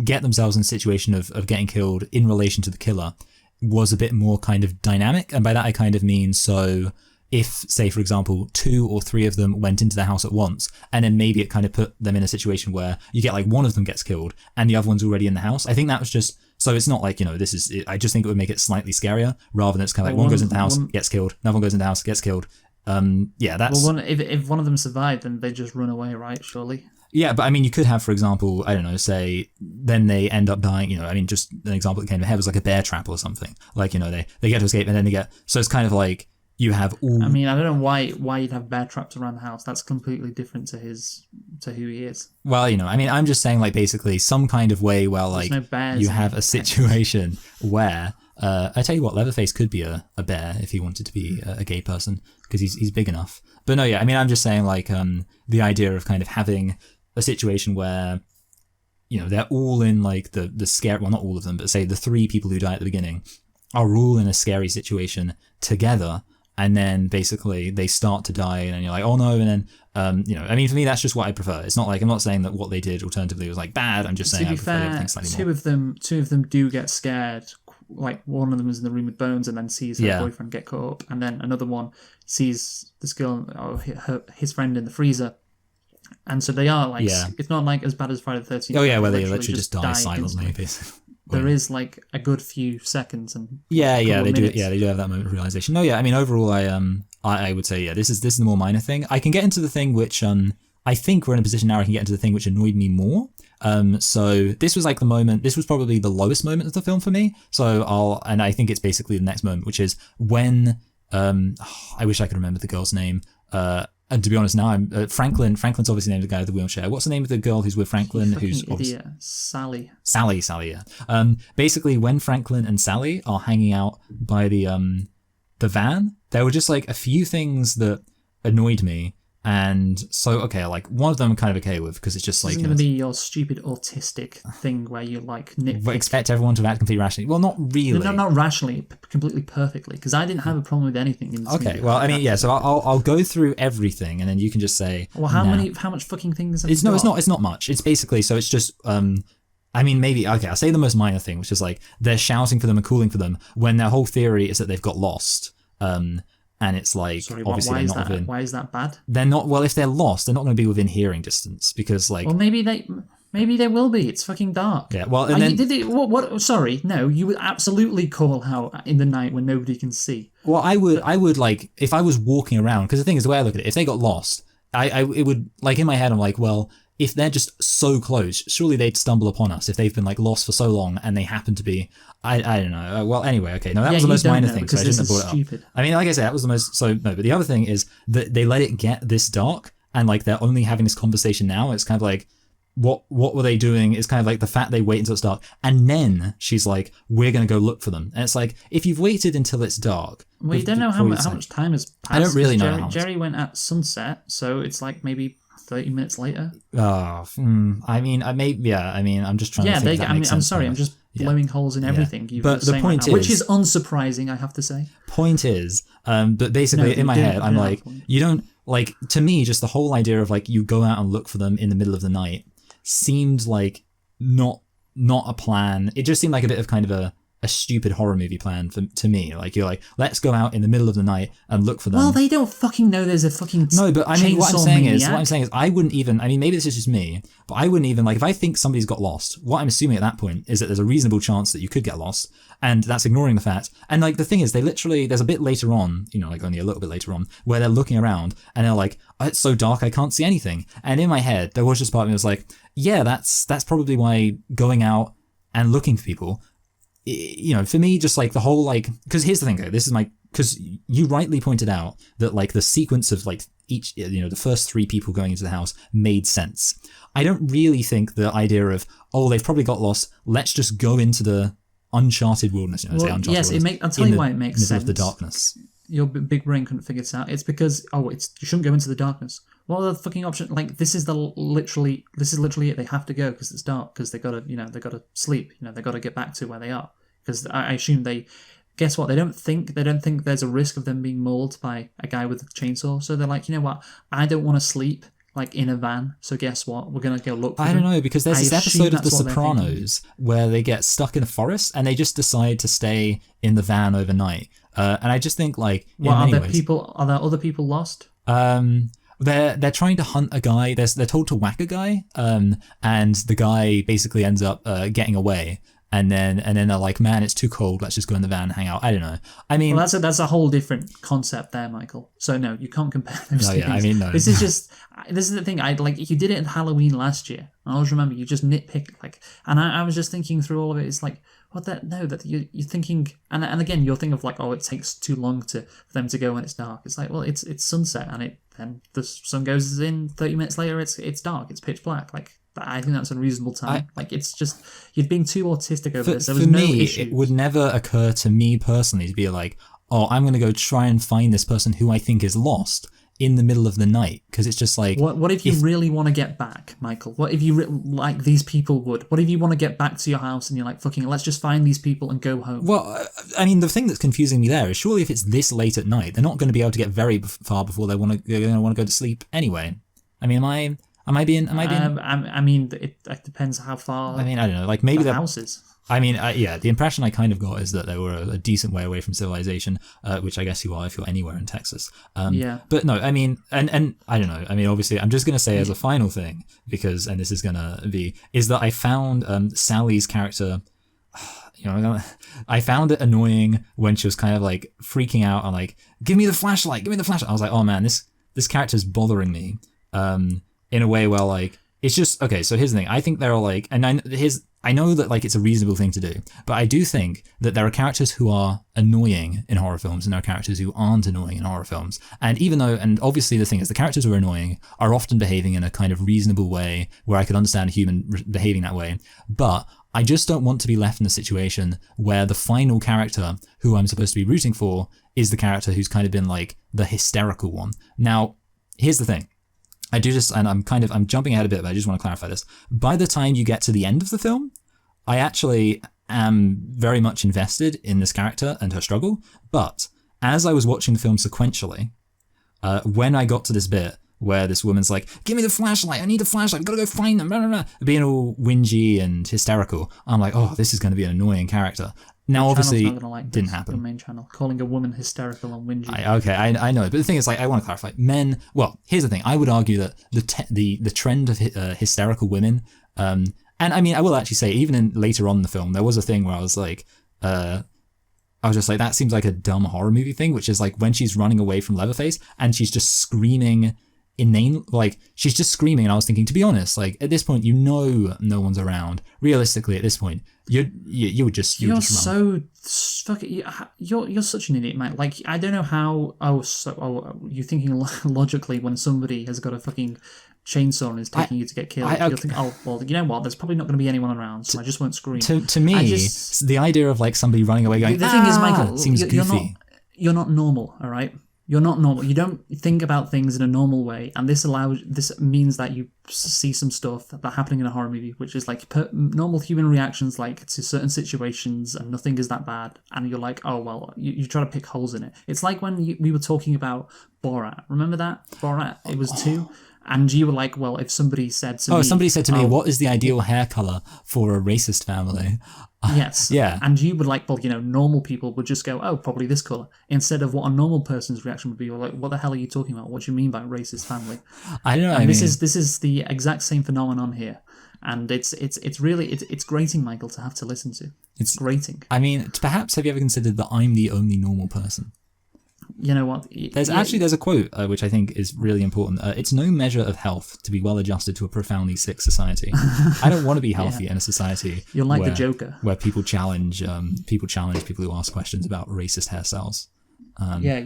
get themselves in a situation of getting killed in relation to the killer was a bit more kind of dynamic. And by that I kind of mean, so if, say, for example, 2 or 3 of them went into the house at once, and then maybe it kind of put them in a situation where you get like one of them gets killed and the other one's already in the house. I think that was just, so it's not like, this is, I just think it would make it slightly scarier rather than it's kind of like one goes into the house, gets killed, another one goes into the house, gets killed. That's...
Well, if one of them survived, then they just run away, right, surely?
Yeah, but I mean, you could have, for example, I don't know, say, then they end up dying, I mean, just an example that came to my head was like a bear trap or something. Like, they get to escape and then they get, so it's kind of like, you have all...
I mean, I don't know why you'd have bear traps around the house. That's completely different to who he is.
Well, I mean, I'm just saying, like, basically some kind of way where, like, you have a situation where, I tell you what, Leatherface could be a bear if he wanted to be a gay person, because he's big enough. But no, I mean, I'm just saying, like, the idea of kind of having a situation where, they're all in, like, the scare... Well, not all of them, but say the 3 people who die at the beginning are all in a scary situation together. And then basically they start to die, and then you're like, oh no, and then I mean, for me that's just what I prefer. It's not like, I'm not saying that what they did alternatively was like bad. I'm just saying I prefer everything slightly more.
Two of them do get scared. Like, one of them is in the room with Bones and then sees her boyfriend get caught up, and then another one sees this girl, his friend, in the freezer. And so they are like, it's not like as bad as Friday the 13th.
Oh yeah, where they literally just die silently, basically.
There is like a good few seconds and
they do. Yeah, they do have that moment of realization. No, I mean, overall, I would say this is the more minor thing. I can get into the thing which I think we're in a position now. I can get into the thing which annoyed me more. So this was like the moment. This was probably the lowest moment of the film for me. So I think it's basically the next moment, which is when I wish I could remember the girl's name. And to be honest, now I'm Franklin. Franklin's obviously named the guy with the wheelchair. What's the name of the girl who's with Franklin? Who's
idiot. Sally.
Sally, yeah. Basically, when Franklin and Sally are hanging out by the van, there were just like a few things that annoyed me. And so, okay, like one of them I'm kind of okay with, because it's just like...
It's going to be your stupid autistic thing where you like nitpick.
Expect everyone to act completely rationally. Well, not really.
No, not rationally, completely perfectly, because I didn't have a problem with anything in this movie.
Okay, well, I mean, so I'll go through everything, and then you can just say...
Well, how much fucking things have
it's not much. It's basically, so it's just... I mean, maybe, okay, I'll say the most minor thing, which is like, they're shouting for them and calling for them when their whole theory is that they've got lost. And it's like,
sorry,
obviously they're not within...
Why is that bad?
They're not... Well, if they're lost, they're not going to be within hearing distance, because like...
Well, maybe they will be. It's fucking dark.
Yeah, well, and then...
What? Sorry, no, you would absolutely call out in the night when nobody can see.
Well, I would like, if I was walking around, because the thing is, the way I look at it, if they got lost, it would, like, in my head, I'm like, well, if they're just so close, surely they'd stumble upon us if they've been like lost for so long and they happen to be. I don't know. Well, anyway, okay. No, that was the most minor thing, so I shouldn't have brought it up. I mean, like I said, that was the most. So no, but the other thing is that they let it get this dark, and like they're only having this conversation now. It's kind of like, what were they doing? It's kind of like the fact they wait until it's dark, and then she's like, we're gonna go look for them. And it's like, if you've waited until it's dark.
Well, you don't know how much time has passed.
I don't really know.
Jerry went at sunset, so it's like maybe 30 minutes later.
I mean, I'm just trying to think if that makes sense.
I'm sorry, I'm just blowing holes in everything.
But the point is,
which is unsurprising, I have to say.
Point is, but basically in my head, I'm like, you don't, like, to me, just the whole idea of like, you go out and look for them in the middle of the night seemed like not a plan. It just seemed like a bit of kind of a stupid horror movie plan to me. Like, you're like, let's go out in the middle of the night and look for them.
Well, they don't fucking know there's a fucking
no, but I mean, what I'm saying is, I wouldn't even. I mean, maybe this is just me, but I wouldn't even, like, if I think somebody's got lost. What I'm assuming at that point is that there's a reasonable chance that you could get lost, and that's ignoring the fact. And like, the thing is, they literally, there's a bit later on, you know, like only a little bit later on, where they're looking around and they're like, oh, it's so dark, I can't see anything. And in my head, there was just part of me that was like, yeah, that's probably why going out and looking for people. You know, for me, just like the whole, like, because here's the thing, though, because you rightly pointed out that like the sequence of like each, you know, the first three people going into the house made sense. I don't really think the idea of, oh, they've probably got lost, let's just go into the uncharted wilderness. You know, say uncharted wilderness,
I'll tell you why it makes sense.
Of the darkness.
Your big brain couldn't figure this out. It's because, you shouldn't go into the darkness. What are the fucking options? Like, this is literally it. They have to go because it's dark, because they gotta sleep. You know, they gotta get back to where they are. Because I assume guess what? They don't think there's a risk of them being mauled by a guy with a chainsaw. So they're like, you know what? I don't want to sleep like in a van. So guess what? We're gonna go look for them.
I don't know, because there's this episode of The Sopranos where they get stuck in a forest and they just decide to stay in the van overnight. And I just think, like,
are there other people lost?
They're trying to hunt a guy. They're told to whack a guy, and the guy basically ends up getting away. And then they're like, man, it's too cold. Let's just go in the van and hang out. I don't know. I mean,
well, that's a whole different concept there, Michael. So no, you can't compare those two things.
I mean, no.
This is the thing. You did it in Halloween last year. I always remember you just nitpick, like, and I was just thinking through all of it. It's like, you're thinking, and again, you're thinking of like, oh, it takes too long for them to go when it's dark. It's like, well, it's sunset, and then the sun goes in 30 minutes later. It's dark. It's pitch black. Like, I think that's a reasonable time. It's just, you're being too autistic over this. There was no issue.
It would never occur to me personally to be like, oh, I'm going to go try and find this person who I think is lost in the middle of the night, because it's just like...
What if you really want to get back, Michael? What if you, like these people would? What if you want to get back to your house and you're like, fucking, let's just find these people and go home?
Well, I mean, the thing that's confusing me there is surely if it's this late at night, they're not going to be able to get very far before they're going to want to go to sleep anyway. I mean, Am I being?
I mean, it depends how far.
I mean, I don't know. Like, maybe
the house is.
I mean, the impression I kind of got is that they were a decent way away from civilization, which I guess you are if you're anywhere in Texas.
Yeah.
But no, I mean, and I don't know. I mean, obviously, I'm just going to say as a final thing, because, and this is going to be, is that I found Sally's character, you know, I found it annoying when she was kind of like freaking out and like, give me the flashlight. I was like, oh man, this character's bothering me. In a way where, like, it's just, okay, so here's the thing. I think there are, like, and I know that, like, it's a reasonable thing to do, but I do think that there are characters who are annoying in horror films and there are characters who aren't annoying in horror films. And even though, and obviously the thing is, the characters who are annoying are often behaving in a kind of reasonable way where I could understand a human behaving that way, but I just don't want to be left in a situation where the final character who I'm supposed to be rooting for is the character who's kind of been, like, the hysterical one. Now, here's the thing. I do just, and I'm jumping ahead a bit, but I just want to clarify this. By the time you get to the end of the film, I actually am very much invested in this character and her struggle. But as I was watching the film sequentially, when I got to this bit where this woman's like, give me the flashlight, I need a flashlight, I've got to go find them, blah, blah, blah, being all whingy and hysterical, I'm like, oh, this is going to be an annoying character. Now, obviously, didn't happen.
Your main channel, calling a woman hysterical and whingy.
I know, but the thing is, like, I want to clarify. Men, well, here's the thing. I would argue that the trend of hysterical women, and I mean, I will actually say, even later on in the film, there was a thing where I was like, I was just like, that seems like a dumb horror movie thing, which is like when she's running away from Leatherface and she's just screaming inane, like she's just screaming, and I was thinking, to be honest, like at this point, no one's around. Realistically, at this point, you would just run.
So fucking you're such an idiot, mate. Like I don't know how. You're thinking logically when somebody has got a fucking chainsaw and is taking you to get killed. You'll think, oh well, you know what? There's probably not going to be anyone around, so I just won't scream.
To me, the idea of like somebody running away going,
the thing is, Michael,
seems goofy.
You're not normal, all right? You're not normal. You don't think about things in a normal way, and this means that you see some stuff that happening in a horror movie, which is like normal human reactions, like to certain situations, and nothing is that bad. And you're like, oh well, you try to pick holes in it. It's like when we were talking about Borat. Remember that Borat? It was 2. And you were like, well, if somebody said to me...
somebody said to me, what is the ideal hair colour for a racist family?
Yes.
Yeah.
And you would like, well, normal people would just go, oh, probably this colour. Instead of what a normal person's reaction would be, like, what the hell are you talking about? What do you mean by racist family?
I don't know.
And this is the exact same phenomenon here. And it's grating, Michael, to have to listen to. It's grating.
I mean, perhaps have you ever considered that I'm the only normal person?
You know what?
There's a quote which I think is really important. It's no measure of health to be well adjusted to a profoundly sick society. I don't want to be healthy in a society.
You're like the Joker,
where people challenge people who ask questions about racist hairstyles.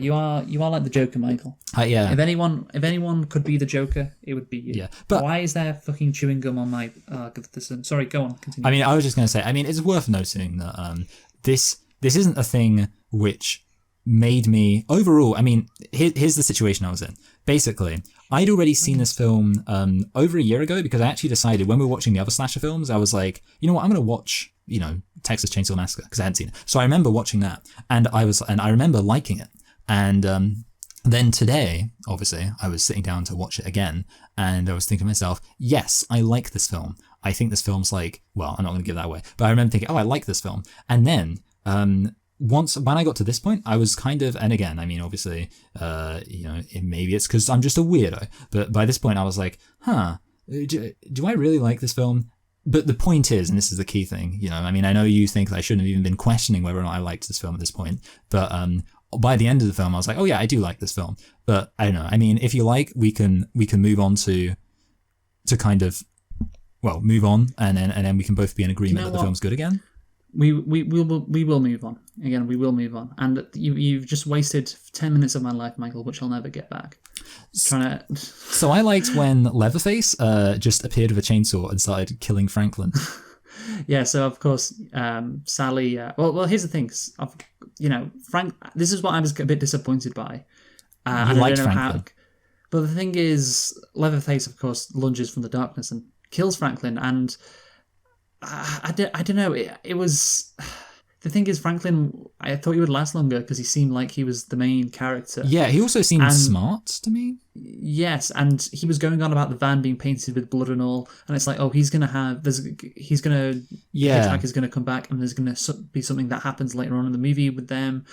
You are like the Joker, Michael.
Yeah.
If anyone could be the Joker, it would be you.
Yeah. But
why is there fucking chewing gum on my? Sorry, go on. Continue.
I mean, I was just going to say. I mean, it's worth noting that this isn't a thing which made me overall. I mean, here's the situation I was in. Basically, I'd already seen this film over a year ago because I actually decided when we were watching the other slasher films, I was like, you know what, I'm going to watch Texas Chainsaw Massacre because I hadn't seen it. So I remember watching that, and I remember liking it. And then today, obviously, I was sitting down to watch it again, and I was thinking to myself, yes, I like this film. I think this film's like, well, I'm not going to give that away, but I remember thinking, oh, I like this film, and then when I got to this point, I was kind of, and again, I mean, obviously, maybe it's because I'm just a weirdo, but by this point I was like, do I really like this film? But the point is, and this is the key thing, I mean, I know you think that I shouldn't have even been questioning whether or not I liked this film at this point, but by the end of the film, I was like, oh yeah, I do like this film. But I don't know, I mean, if you like, we can move on to kind of, well, move on, and then we can both be in agreement that the film's good again.
We will move on. Again, we will move on. And you've just wasted 10 minutes of my life, Michael, which I'll never get back.
So I liked when Leatherface just appeared with a chainsaw and started killing Franklin.
Yeah, so of course, Sally... well, here's the thing. Frank... This is what I was a bit disappointed by.
You liked Franklin.
But the thing is, Leatherface, of course, lunges from the darkness and kills Franklin, and... I don't know. It was... The thing is, Franklin, I thought he would last longer because he seemed like he was the main character.
Yeah, he also seemed smart to me.
Yes, and he was going on about the van being painted with blood and all, and it's like, oh, Hitchhiker's going to come back, and there's going to be something that happens later on in the movie with them.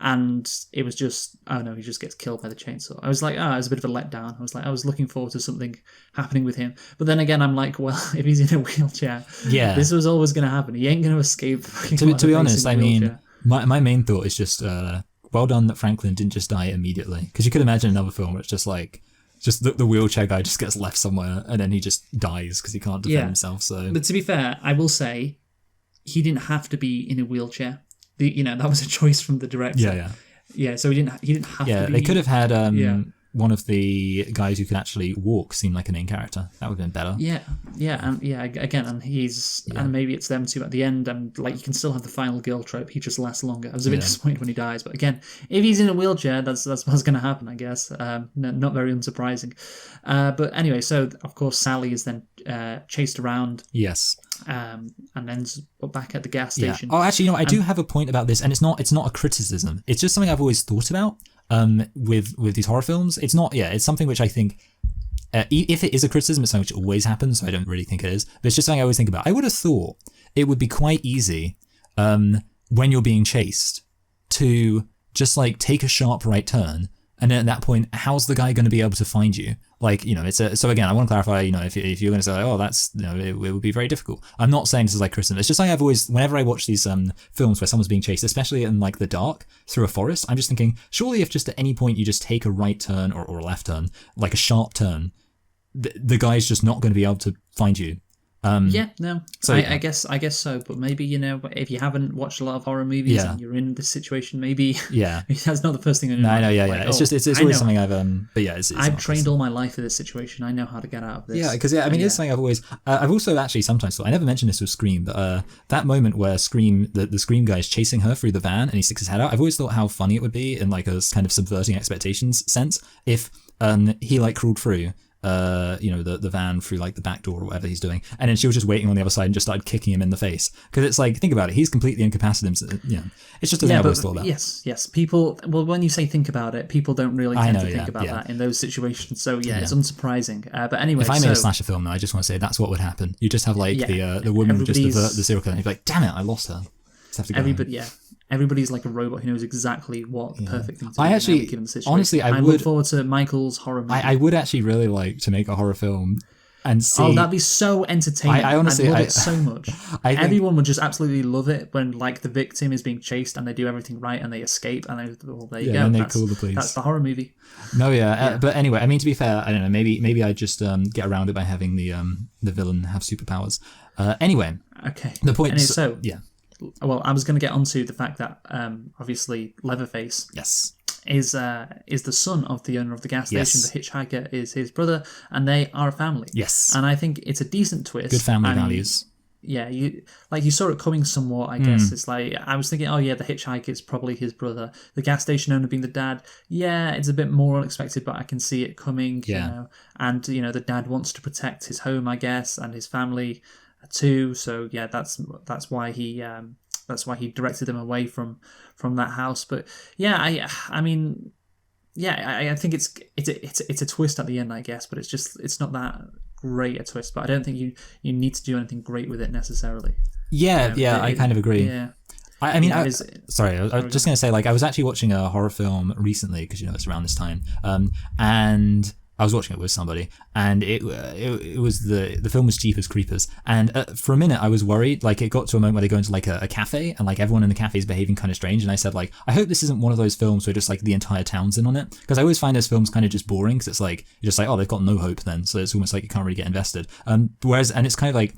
And it was just, oh no, he just gets killed by the chainsaw. I was like, it was a bit of a letdown. I was looking forward to something happening with him. But then again, I'm like, well, if he's in a wheelchair, this was always going to happen. He ain't going to escape.
To be honest, I mean, my main thought is just, well done that Franklin didn't just die immediately. Because you could imagine another film where it's just like, the wheelchair guy just gets left somewhere and then he just dies because he can't defend himself. So, but
to be fair, I will say, he didn't have to be in a wheelchair. That was a choice from the director. Yeah. So he didn't have to be.
Yeah, they could have had one of the guys who could actually walk seem like a main character. That would have been better. And maybe it's them two at the end, and like you can still have the final girl trope. He just lasts longer. I was a bit disappointed when he dies, but again, if he's in a wheelchair, that's what's going to happen, I guess. Not very unsurprising. But anyway, so of course Sally is then chased around. Yes.
And then back at the gas station.
Yeah. Oh, actually, I do have a point about this, and it's not a criticism. It's just something I've always thought about. With these horror films, it's not. Yeah, it's something which I think, if it is a criticism, it's something which always happens. So I don't really think it is, but it's just something I always think about. I would have thought it would be quite easy, when you're being chased, to just like take a sharp right turn And then at that point, how's the guy going to be able to find you? Like, so again, I want to clarify, if you're going to say, oh, that's, it would be very difficult. I'm not saying this is like criticism. It's just like whenever I watch these films where someone's being chased, especially in like the dark through a forest, I'm just thinking, surely if just at any point you just take a right turn or a left turn, like a sharp turn, the guy's just not going to be able to find you.
So I guess so, but maybe if you haven't watched a lot of horror movies and you're in this situation, maybe that's not the first thing.
It's always something I've
trained all my life for this situation. I know how to get out of this.
It's something I've always I've also actually sometimes thought, I never mentioned this with Scream, but that moment where the Scream guy is chasing her through the van and he sticks his head out, I've always thought how funny it would be in like a kind of subverting expectations sense if he like crawled through the van through like the back door or whatever he's doing, and then she was just waiting on the other side and just started kicking him in the face, because it's like, think about it, he's completely incapacitated. It's just a thing I've always thought about.
Yes, people, well, when you say think about it, people don't really tend to think about that in those situations, so it's unsurprising. But anyway,
if I made a slasher film though, I just want to say that's what would happen. You just have like the woman just avert the serial killer and you'd be like, damn it, I lost her. Just have to go
everybody's like a robot who knows exactly what the perfect thing to do.
I actually,
given the situation.
honestly, I
look forward to Michael's horror movie.
I would actually really like to make a horror film and see.
Oh, that'd be so entertaining.
I honestly
I'd love it so much. Everyone would just absolutely love it when like the victim is being chased and they do everything right and they escape and there you go.
And they call the police.
That's the horror movie.
No, but anyway, I mean, to be fair, I don't know. Maybe I just get around it by having the villain have superpowers. Anyway,
okay.
The point.
Well, I was going to get onto the fact that obviously Leatherface is the son of the owner of the gas station. The hitchhiker is his brother, and they are a family.
Yes.
And I think it's a decent twist.
Good family values.
Yeah, you saw it coming somewhat, I guess. It's like, I was thinking, the hitchhiker is probably his brother. The gas station owner being the dad, it's a bit more unexpected, but I can see it coming, And, the dad wants to protect his home, I guess, and his family too. So, that's why he directed them away from that house. But, I think it's a twist at the end, I guess, but it's not that great a twist, but I don't think you need to do anything great with it necessarily.
I kind of agree.
Yeah.
I mean, I was just going to say, like, I was actually watching a horror film recently, because, it's around this time, and I was watching it with somebody, and it was the film was Jeepers Creepers, and for a minute I was worried. Like, it got to a moment where they go into like a cafe, and like everyone in the cafe is behaving kind of strange, and I said, like, I hope this isn't one of those films where just like the entire town's in on it, because I always find those films kind of just boring, because it's like you're just like, oh, they've got no hope then, so it's almost like you can't really get invested. And it's kind of like,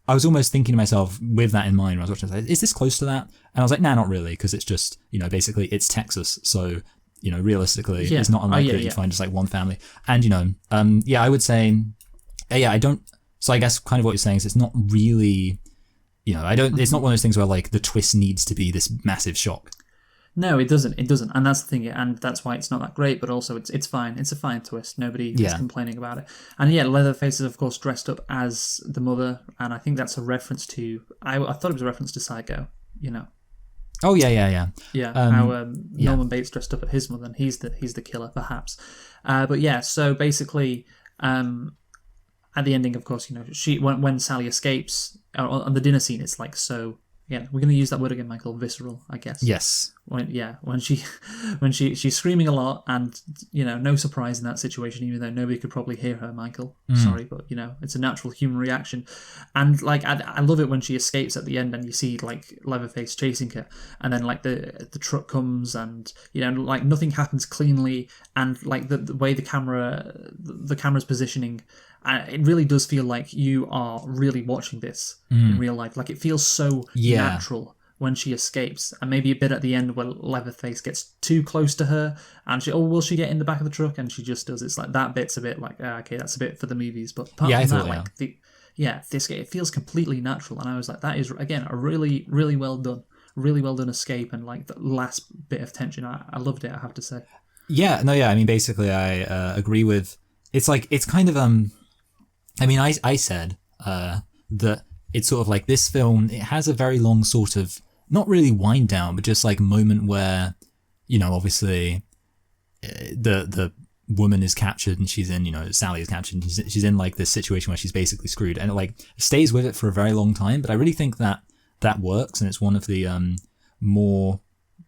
I was almost thinking to myself with that in mind when I was watching this, like, is this close to that? And I was like, nah, not really, because it's just, basically it's Texas, so realistically, it's not unlikely to find just like one family. And, I would say, I don't, so I guess kind of what you're saying is it's not really, it's not one of those things where like the twist needs to be this massive shock.
No, it doesn't. And that's the thing, and that's why it's not that great, but also it's fine. It's a fine twist. Nobody is complaining about it. And Leatherface is of course dressed up as the mother, and I think that's a reference to, I thought it was a reference to Psycho,
Oh yeah.
How Norman Bates dressed up as his mother, and he's the killer, perhaps. So basically, at the ending, of course, she when Sally escapes on the dinner scene, it's like so. Yeah, we're going to use that word again, Michael. Visceral, I guess.
Yes.
When she's screaming a lot, and no surprise in that situation, even though nobody could probably hear her, Michael. Sorry, but it's a natural human reaction, and like I love it when she escapes at the end, and you see like Leatherface chasing her, and then like the truck comes, and like nothing happens cleanly, and like the way the camera's positioning. It really does feel like you are really watching this in real life. Like, it feels so natural when she escapes. And maybe a bit at the end where Leatherface gets too close to her and will she get in the back of the truck? And she just does. It's like that bit's a bit like, okay, that's a bit for the movies. But apart from that, it feels completely natural. And I was like, that is, again, a really, really well done escape. And like the last bit of tension, I loved it, I have to say.
I mean, basically, I agree with, it's like, it's kind of, I mean, I said that it's sort of like this film, it has a very long sort of, not really wind down, but just like moment where, obviously the woman is captured and she's in, Sally is captured and she's in like this situation where she's basically screwed, and it like stays with it for a very long time. But I really think that works, and it's one of the more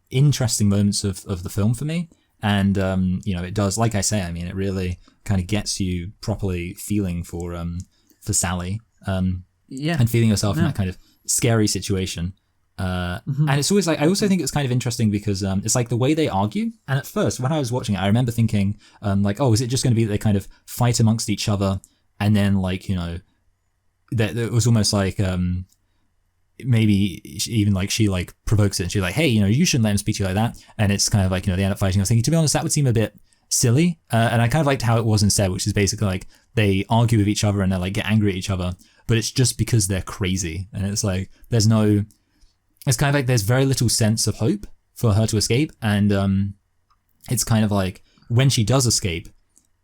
interesting moments of the film for me. And it does, like I say, I mean, it really kind of gets you properly feeling for Sally, and feeling yourself in that kind of scary situation. And it's always like, I also think it's kind of interesting because it's like the way they argue. And at first, when I was watching it, I remember thinking like, oh, is it just going to be that they kind of fight amongst each other, and then like, that it was almost like maybe she like provokes it and she's like, hey, you shouldn't let him speak to you like that, and it's kind of like, they end up fighting. I was thinking, to be honest, that would seem a bit silly, and I kind of liked how it was instead, which is basically like they argue with each other and they like get angry at each other, but it's just because they're crazy, and it's like it's kind of like there's very little sense of hope for her to escape, and it's kind of like when she does escape,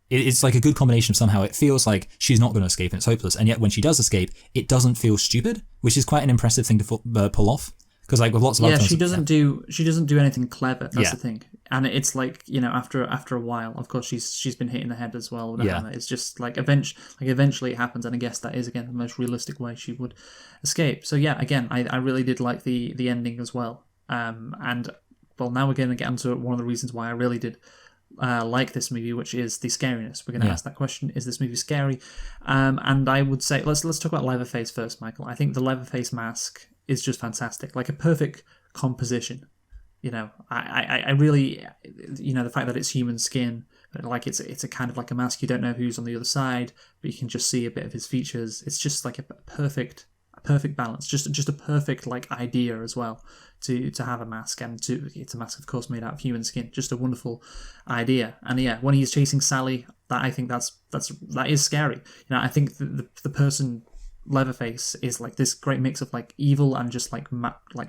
it's like a good combination of somehow it feels like she's not going to escape and it's hopeless, and yet when she does escape, it doesn't feel stupid, which is quite an impressive thing to pull off. Because like with lots of other
she doesn't do anything clever. That's the thing, and it's like after a while, of course she's been hit in the head as well with a hammer. It's just like eventually it happens, and I guess that is again the most realistic way she would escape. So yeah, again, I really did like the ending as well. And well, now we're going to get into one of the reasons why I really did like this movie, which is the scariness. We're going to ask that question: is this movie scary? And I would say let's talk about Leatherface first, Michael. I think the Leatherface mask is just fantastic, like a perfect composition. I really, the fact that it's human skin, but like it's a kind of like a mask. You don't know who's on the other side, but you can just see a bit of his features. It's just like a perfect balance, just a perfect like idea as well to have a mask, and it's a mask of course made out of human skin. Just a wonderful idea. And yeah, when he's chasing Sally, that I think that is scary. I think the person Leatherface is like this great mix of like evil and just like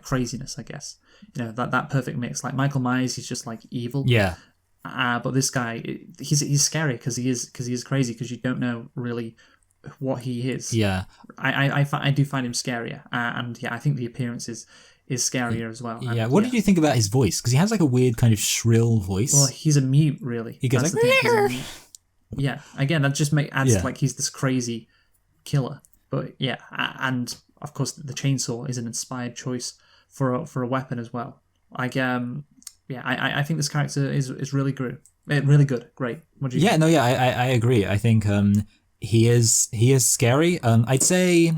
craziness, I guess. That perfect mix. Like Michael Myers, he's just like evil.
Yeah.
But this guy, he's scary because he is crazy, because you don't know really what he is.
Yeah.
I do find him scarier, and yeah, I think the appearance is scarier as well.
Yeah. What did you think about his voice? Because he has like a weird kind of shrill voice.
Well, he's a mute, really.
He goes
That's
like,
yeah. Again, that just adds like he's this crazy killer. But yeah, and of course the chainsaw is an inspired choice for a weapon as well. Like I think this character is really good. Really good. Great. What do you think?
I agree. I think he is scary. I'd say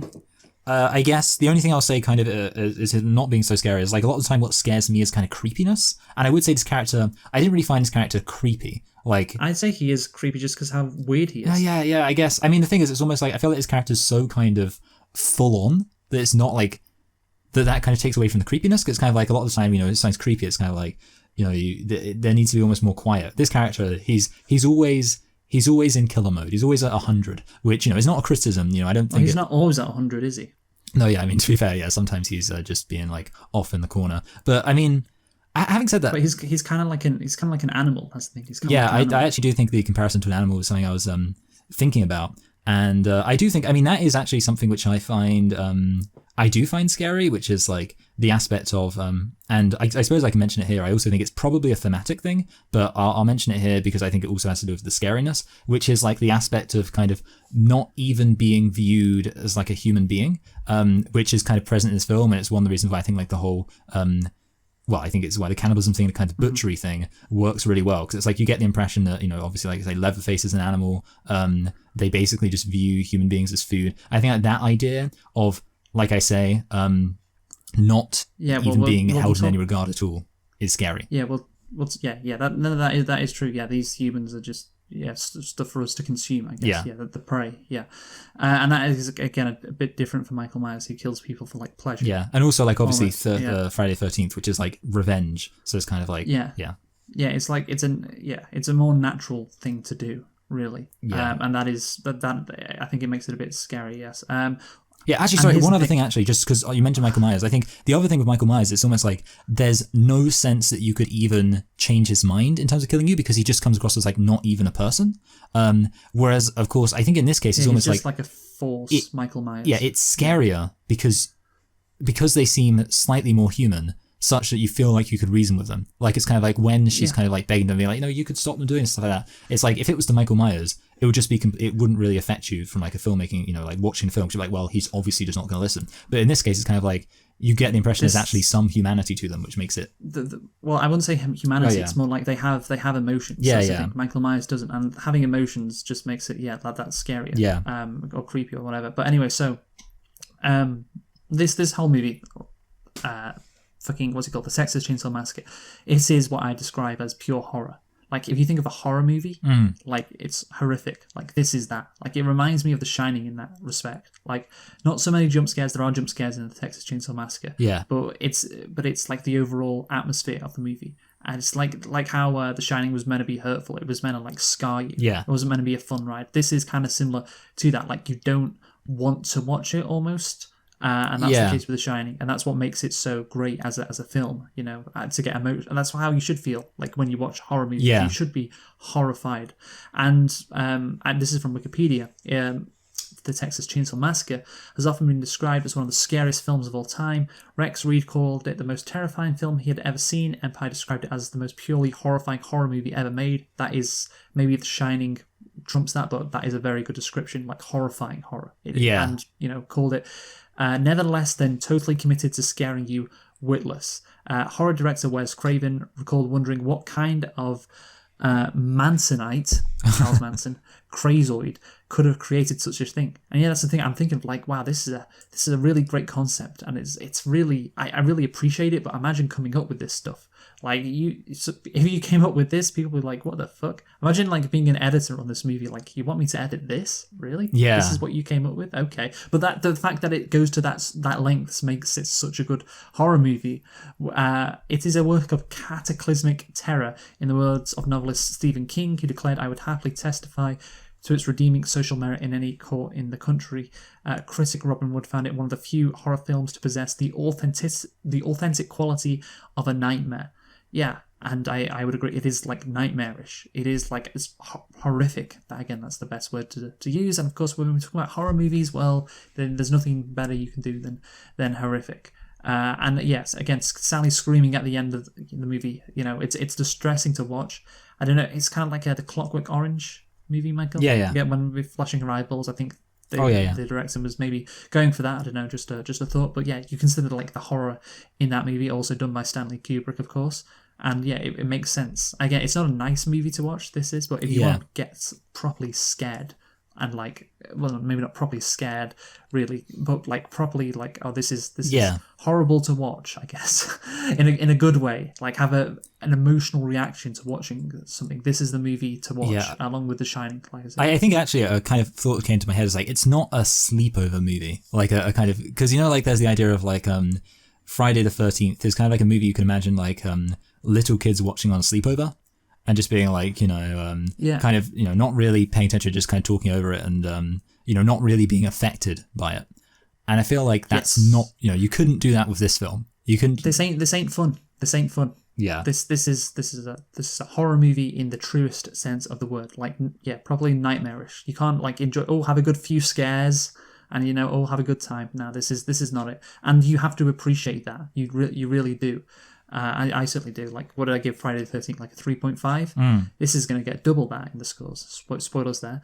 I guess the only thing I'll say kind of is him not being so scary is like a lot of the time what scares me is kind of creepiness. And I would say this character, I didn't really find this character creepy. Like,
I'd say he is creepy just because how weird he is.
Yeah, I guess. I mean, the thing is, it's almost like I feel like his character's so kind of full on that it's not like that kind of takes away from the creepiness. Because it's kind of like a lot of the time, it sounds creepy. It's kind of like, there needs to be almost more quiet. This character, he's always in killer mode. He's always at 100, which is not a criticism. I don't think
he's not always at 100, is he?
No, yeah. I mean, to be fair, yeah. Sometimes he's just being like off in the corner. But I mean, having said that,
but he's kind of like an animal. That's the thing.
I actually do think the comparison to an animal is something I was thinking about, and I do think, I mean, that is actually something which I find I do find scary, which is like the aspect of and I suppose I can mention it here. I also think it's probably a thematic thing, but I'll mention it here because I think it also has to do with the scariness, which is like the aspect of kind of not even being viewed as like a human being, which is kind of present in this film, and it's one of the reasons why I think like the whole well, I think it's why the cannibalism thing, the kind of butchery thing, works really well, because it's like you get the impression that, obviously, like I say, Leatherface is an animal. They basically just view human beings as food. I think that idea of, like I say, not even being held in any regard at all is scary.
Yeah, that is true. Yeah, these humans are just stuff for us to consume, I guess. Yeah, the prey. Yeah, and that is again a bit different for Michael Myers, who kills people for like pleasure.
Yeah, and also like obviously Friday the 13th, which is like revenge. So it's kind of like yeah.
It's like it's a more natural thing to do, really. Yeah, and that I think it makes it a bit scary. Yes.
Yeah, actually, sorry, one other thing, actually, just because you mentioned Michael Myers, I think the other thing with Michael Myers, it's almost like there's no sense that you could even change his mind in terms of killing you, because he just comes across as like not even a person. Whereas, of course, I think in this case, it's almost
just like a false Michael Myers.
Yeah, it's scarier because they seem slightly more human, such that you feel like you could reason with them. Like, it's kind of like when she's kind of like begging them, being like, you could stop them doing stuff like that. It's like, if it was to Michael Myers, it would just be, it wouldn't really affect you from like a filmmaking, like watching the film, because you're like, well, he's obviously just not going to listen. But in this case, it's kind of like, you get the impression
This-
there's actually some humanity to them, which makes it.
Well, I wouldn't say humanity.
Oh, yeah.
It's more like they have emotions.
Yeah,
That's the
yeah.
thing. Michael Myers doesn't, and having emotions just makes it that's scarier.
Yeah.
Or creepy or whatever. But anyway, so this whole movie, fucking what's it called, the Texas Chainsaw Massacre. It is what I describe as pure horror. Like if you think of a horror movie, like it's horrific. Like this is that. Like it reminds me of The Shining in that respect. Like not so many jump scares. There are jump scares in the Texas Chainsaw Massacre.
Yeah.
But it's like the overall atmosphere of the movie. And it's like how The Shining was meant to be hurtful. It was meant to like scar you.
Yeah.
It wasn't meant to be a fun ride. This is kind of similar to that. Like you don't want to watch it almost. And that's the case with The Shining, and that's what makes it so great as a film. You know, to get emotion, and that's how you should feel. Like when you watch horror movies, you should be horrified. And this is from Wikipedia. The Texas Chainsaw Massacre has often been described as one of the scariest films of all time. Rex Reed called it the most terrifying film he had ever seen. Empire described it as the most purely horrifying horror movie ever made. That is maybe The Shining trumps that, but that is a very good description, like horrifying horror. And called it. Nevertheless, then totally committed to scaring you witless. Horror director Wes Craven recalled wondering what kind of Mansonite, Charles Manson, crazoid could have created such a thing. And yeah, that's the thing. I'm thinking like, wow, this is a really great concept, and it's really I really appreciate it. But imagine coming up with this stuff. Like if you came up with this, people would be like, "What the fuck?" Imagine like being an editor on this movie. Like, you want me to edit this? Really?
Yeah.
This is what you came up with? Okay. But the fact that it goes to that length makes it such a good horror movie. It is a work of cataclysmic terror, in the words of novelist Stephen King, who declared, "I would happily testify to its redeeming social merit in any court in the country." Critic Robin Wood found it one of the few horror films to possess the authentic quality of a nightmare. Yeah, and I would agree. It is like nightmarish. It is like it's horrific. Again, that's the best word to use. And of course, when we talk about horror movies, well, then there's nothing better you can do than horrific. And yes, again, Sally screaming at the end of the movie. You know, it's distressing to watch. I don't know. It's kind of like the Clockwork Orange movie, Michael.
Yeah.
When we're flashing her eyeballs, I think.
The
director was maybe going for that. I don't know, just a thought. But yeah, you consider like the horror in that movie, also done by Stanley Kubrick, of course. And yeah, it makes sense. Again, it's not a nice movie to watch, this is, but if you want to get properly scared, and like, well, maybe not properly scared, really, but like properly like, oh, this is horrible to watch, I guess, in a good way. Like have an emotional reaction to watching something. This is the movie to watch, along with The Shining. Like
I think actually a kind of thought that came to my head is like, it's not a sleepover movie, like a kind of, because like there's the idea of like Friday the 13th is kind of like a movie you can imagine like little kids watching on a sleepover. And just being like, kind of, not really paying attention, just kind of talking over it and, not really being affected by it. And I feel like that's not, you couldn't do that with this film. You can.
This ain't fun. This ain't fun.
Yeah.
This is a horror movie in the truest sense of the word. Like, yeah, probably nightmarish. You can't like enjoy. Have a good few scares, and have a good time. No, this is not it. And you have to appreciate that. You really do. I certainly do. Like, what did I give Friday the 13th? Like a 3.5? This is going to get double that in the scores. Spoilers there.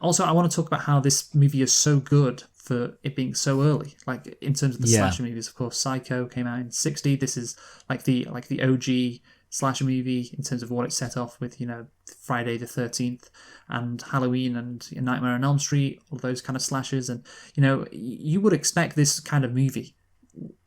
Also, I want to talk about how this movie is so good for it being so early. Like, in terms of the slasher movies, of course, Psycho came out in 60. This is like the OG slasher movie in terms of what it set off with, Friday the 13th and Halloween and Nightmare on Elm Street, all those kind of slashers. And, you would expect this kind of movie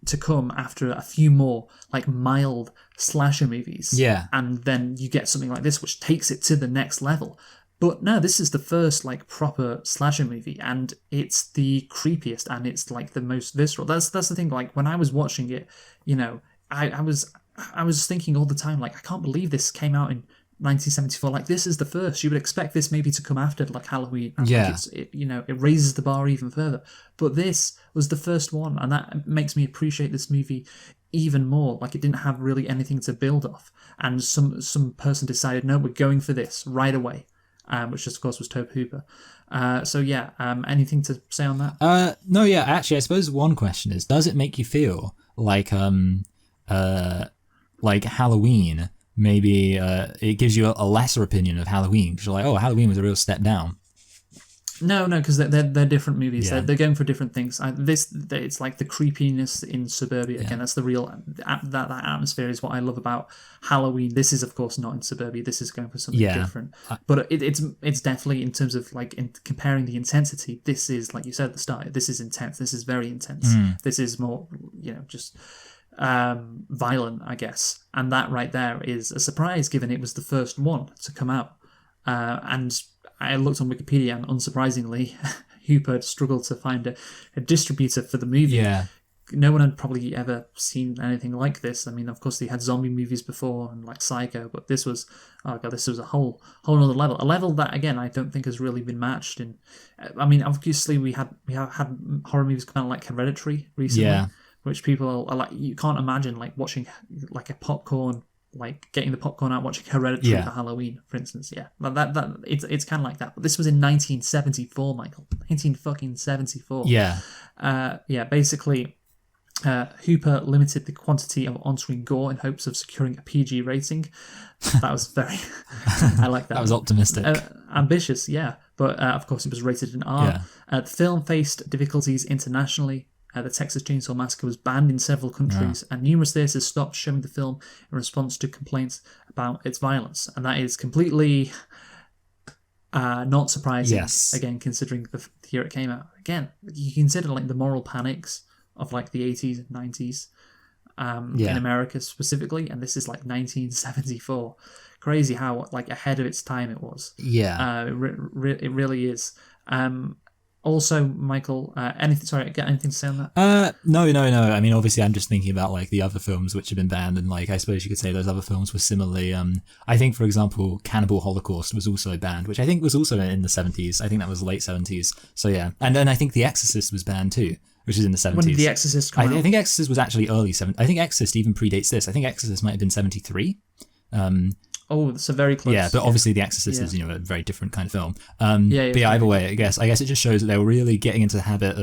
to come after a few more like mild slasher movies.
Yeah.
And then you get something like this which takes it to the next level. But no, this is the first like proper slasher movie, and it's the creepiest and it's like the most visceral. That's the thing. Like when I was watching it, I was thinking all the time, like, I can't believe this came out in 1974. Like, this is the first. You would expect this maybe to come after like Halloween. And like it raises the bar even further. But this was the first one, and that makes me appreciate this movie even more. Like, it didn't have really anything to build off, and some person decided, no, we're going for this right away, which of course was Tobe Hooper. Anything to say on that?
No, yeah. Actually, I suppose one question is, does it make you feel like Halloween? Maybe it gives you a lesser opinion of Halloween, because you're like, oh, Halloween was a real step down.
No, because they're different movies.
Yeah.
They're going for different things. It's like the creepiness in suburbia. Again, that's the real that atmosphere is what I love about Halloween. This is of course not in suburbia. This is going for something different. But it's definitely in terms of like in comparing the intensity. This is like you said at the start. This is intense. This is very intense. This is more just violent, I guess. And that right there is a surprise, given it was the first one to come out. And I looked on Wikipedia, and unsurprisingly, Hooper struggled to find a distributor for the movie.
Yeah.
No one had probably ever seen anything like this. I mean, of course, they had zombie movies before and like Psycho, but this was a whole other level. A level that, again, I don't think has really been matched. I mean, obviously, we have had horror movies come out like Hereditary recently, which people are like, you can't imagine like watching like a popcorn. Like getting the popcorn out, watching Hereditary for Halloween, for instance. Yeah, that it's kind of like that. But this was in 1974, Michael. 1974.
Yeah.
Basically, Hooper limited the quantity of on-screen gore in hopes of securing a PG rating. That was very. I like that.
That was optimistic.
Ambitious, yeah. But of course, it was rated in R. The film faced difficulties internationally. The Texas Chainsaw Massacre was banned in several countries, and numerous theatres stopped showing the film in response to complaints about its violence. And that is completely not surprising, again, considering the year it came out. Again, you consider like the moral panics of like the 80s and 90s in America specifically, and this is like 1974. Crazy how like ahead of its time it was.
Yeah.
It really is. Also, Michael, anything to say on that?
No. I mean, obviously, I'm just thinking about like the other films which have been banned, and like I suppose you could say those other films were similarly. I think, for example, Cannibal Holocaust was also banned, which I think was also in the 70s. I think that was late 70s. So yeah, and then I think The Exorcist was banned too, which is in the 70s.
When did The Exorcist come out?
I think Exorcist was actually early 70s. I think Exorcist even predates this. I think Exorcist might have been 73.
Oh, so very close.
Yeah, but obviously The Exorcist is, a very different kind of film.
But
either way, I guess it just shows that they were really getting into the habit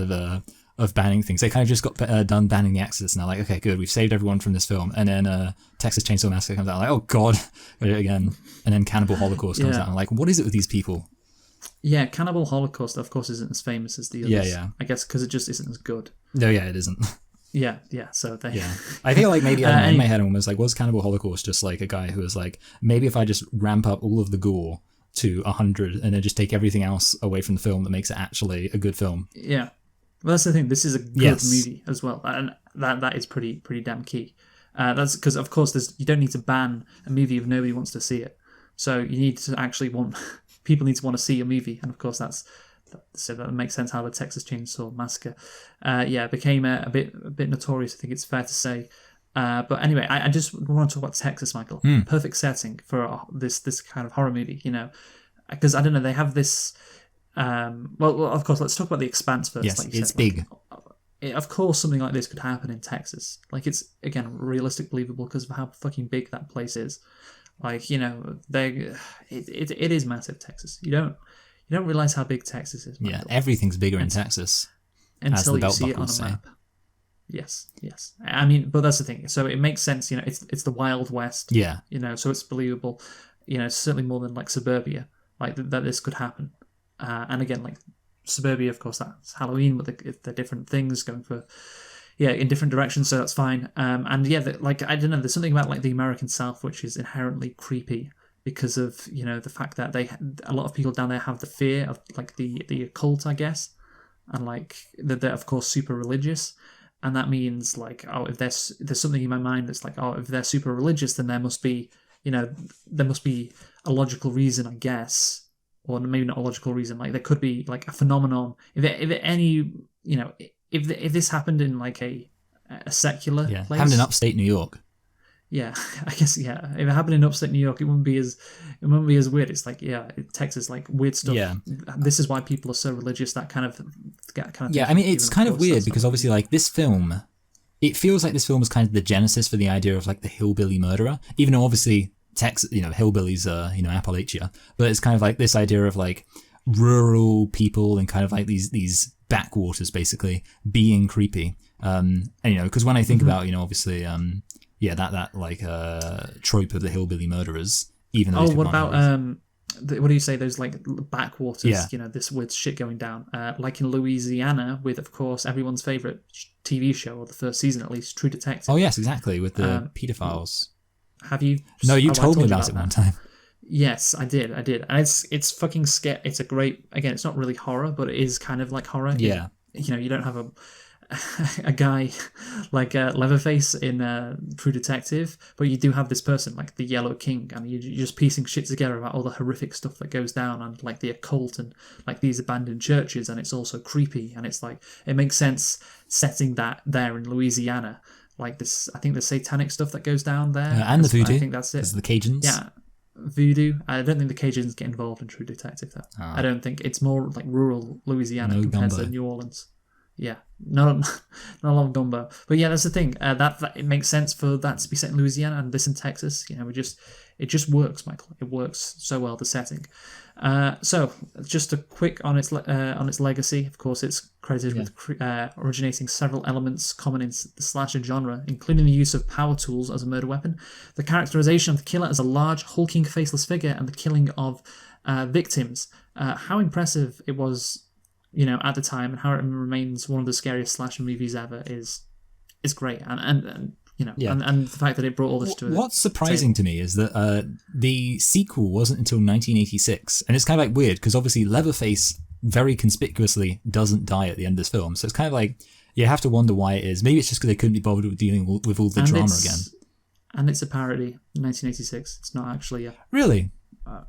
of banning things. They kind of just got done banning The Exorcist, and they're like, okay, good, we've saved everyone from this film. And then Texas Chainsaw Massacre comes out, like, oh god, again. And then Cannibal Holocaust comes out, and I'm like, what is it with these people?
Yeah, Cannibal Holocaust, of course, isn't as famous as the others.
Yeah.
I guess because it just isn't as good.
No, yeah, it isn't.
Yeah. So
I feel like maybe in my head, I was like, was Cannibal Holocaust just like a guy who was like, maybe if I just ramp up all of the gore to 100 and then just take everything else away from the film that makes it actually a good film.
Yeah. Well, that's the thing. This is a good movie as well, and that is pretty damn key. That's because, of course, you don't need to ban a movie if nobody wants to see it. So you need to actually people need to want to see a movie, and of course so that makes sense how the Texas Chainsaw Massacre, became a bit notorious. I think it's fair to say. But anyway, I just want to talk about Texas, Michael. Perfect setting for this kind of horror movie, because I don't know, they have this. Well, of course, let's talk about The Expanse first.
Yes,
like you
it's
said.
big.
Of course, something like this could happen in Texas. Like, it's again realistic, believable because of how fucking big that place is. Like, it is massive, Texas. You don't realize how big Texas is. Michael.
Yeah, everything's bigger in Texas.
Until you see it on a map. Yes. I mean, but that's the thing. So it makes sense, it's the Wild West.
Yeah.
So it's believable. Certainly more than like suburbia, like that this could happen. And again, like suburbia, of course, that's Halloween, but they're different things going for, in different directions. So that's fine. And like I don't know, there's something about like the American South which is inherently creepy. Because of the fact that a lot of people down there have the fear of like the occult, I guess, and like they're of course super religious, and that means like, oh, if there's something in my mind that's like, oh, if they're super religious, then there must be a logical reason, I guess, or maybe not a logical reason. Like there could be like a phenomenon. If this happened in like a secular place,
happened in upstate New York.
Yeah, I guess, If it happened in upstate New York, it wouldn't be as weird. It's like, Texas, like weird stuff.
Yeah.
This is why people are so religious. That kind of.
Yeah, I mean, it's kind of weird because obviously, like this film, it feels like this film was kind of the genesis for the idea of like the hillbilly murderer. Even though obviously Texas, hillbillies are Appalachia, but it's kind of like this idea of like rural people and kind of like these backwaters basically being creepy. And because when I think about obviously that like trope of the hillbilly murderers, even though
what about what do you say? Those like backwaters,
Yeah.
this weird shit going down. Like in Louisiana, with of course everyone's favorite TV show, or the first season at least, True Detective.
Oh yes, exactly, with the pedophiles.
Have you?
No, you
I
told me
you
about it one time.
Yes, I did, and it's fucking scary. It's a great, again, it's not really horror, but it is kind of like horror.
Yeah.
You don't have a guy like Leatherface in True Detective, but you do have this person like the Yellow King, and you're just piecing shit together about all the horrific stuff that goes down, and like the occult, and like these abandoned churches, and it's also creepy, and it's like it makes sense setting that there in Louisiana, like this. I think the satanic stuff that goes down there,
and the voodoo.
I think that's it.
There's the Cajuns.
Yeah. Voodoo. I don't think the Cajuns get involved in True Detective, though. I don't think it's more like rural Louisiana compared to New Orleans. Yeah, not a lot of gumbo, but yeah, that's the thing. That it makes sense for that to be set in Louisiana and this in Texas. It just works, Michael. It works so well, the setting. So just a quick on its legacy. Of course, it's credited with originating several elements common in the slasher genre, including the use of power tools as a murder weapon, the characterization of the killer as a large, hulking, faceless figure, and the killing of victims. How impressive it was, at the time, and how it remains one of the scariest slasher movies ever is great. And the fact that it brought all this to it.
What's surprising to me is that the sequel wasn't until 1986, and it's kind of like weird because obviously Leatherface very conspicuously doesn't die at the end of this film, so it's kind of like you have to wonder why it is. Maybe it's just because they couldn't be bothered with dealing with all the drama again.
And it's a parody, 1986. It's not actually
really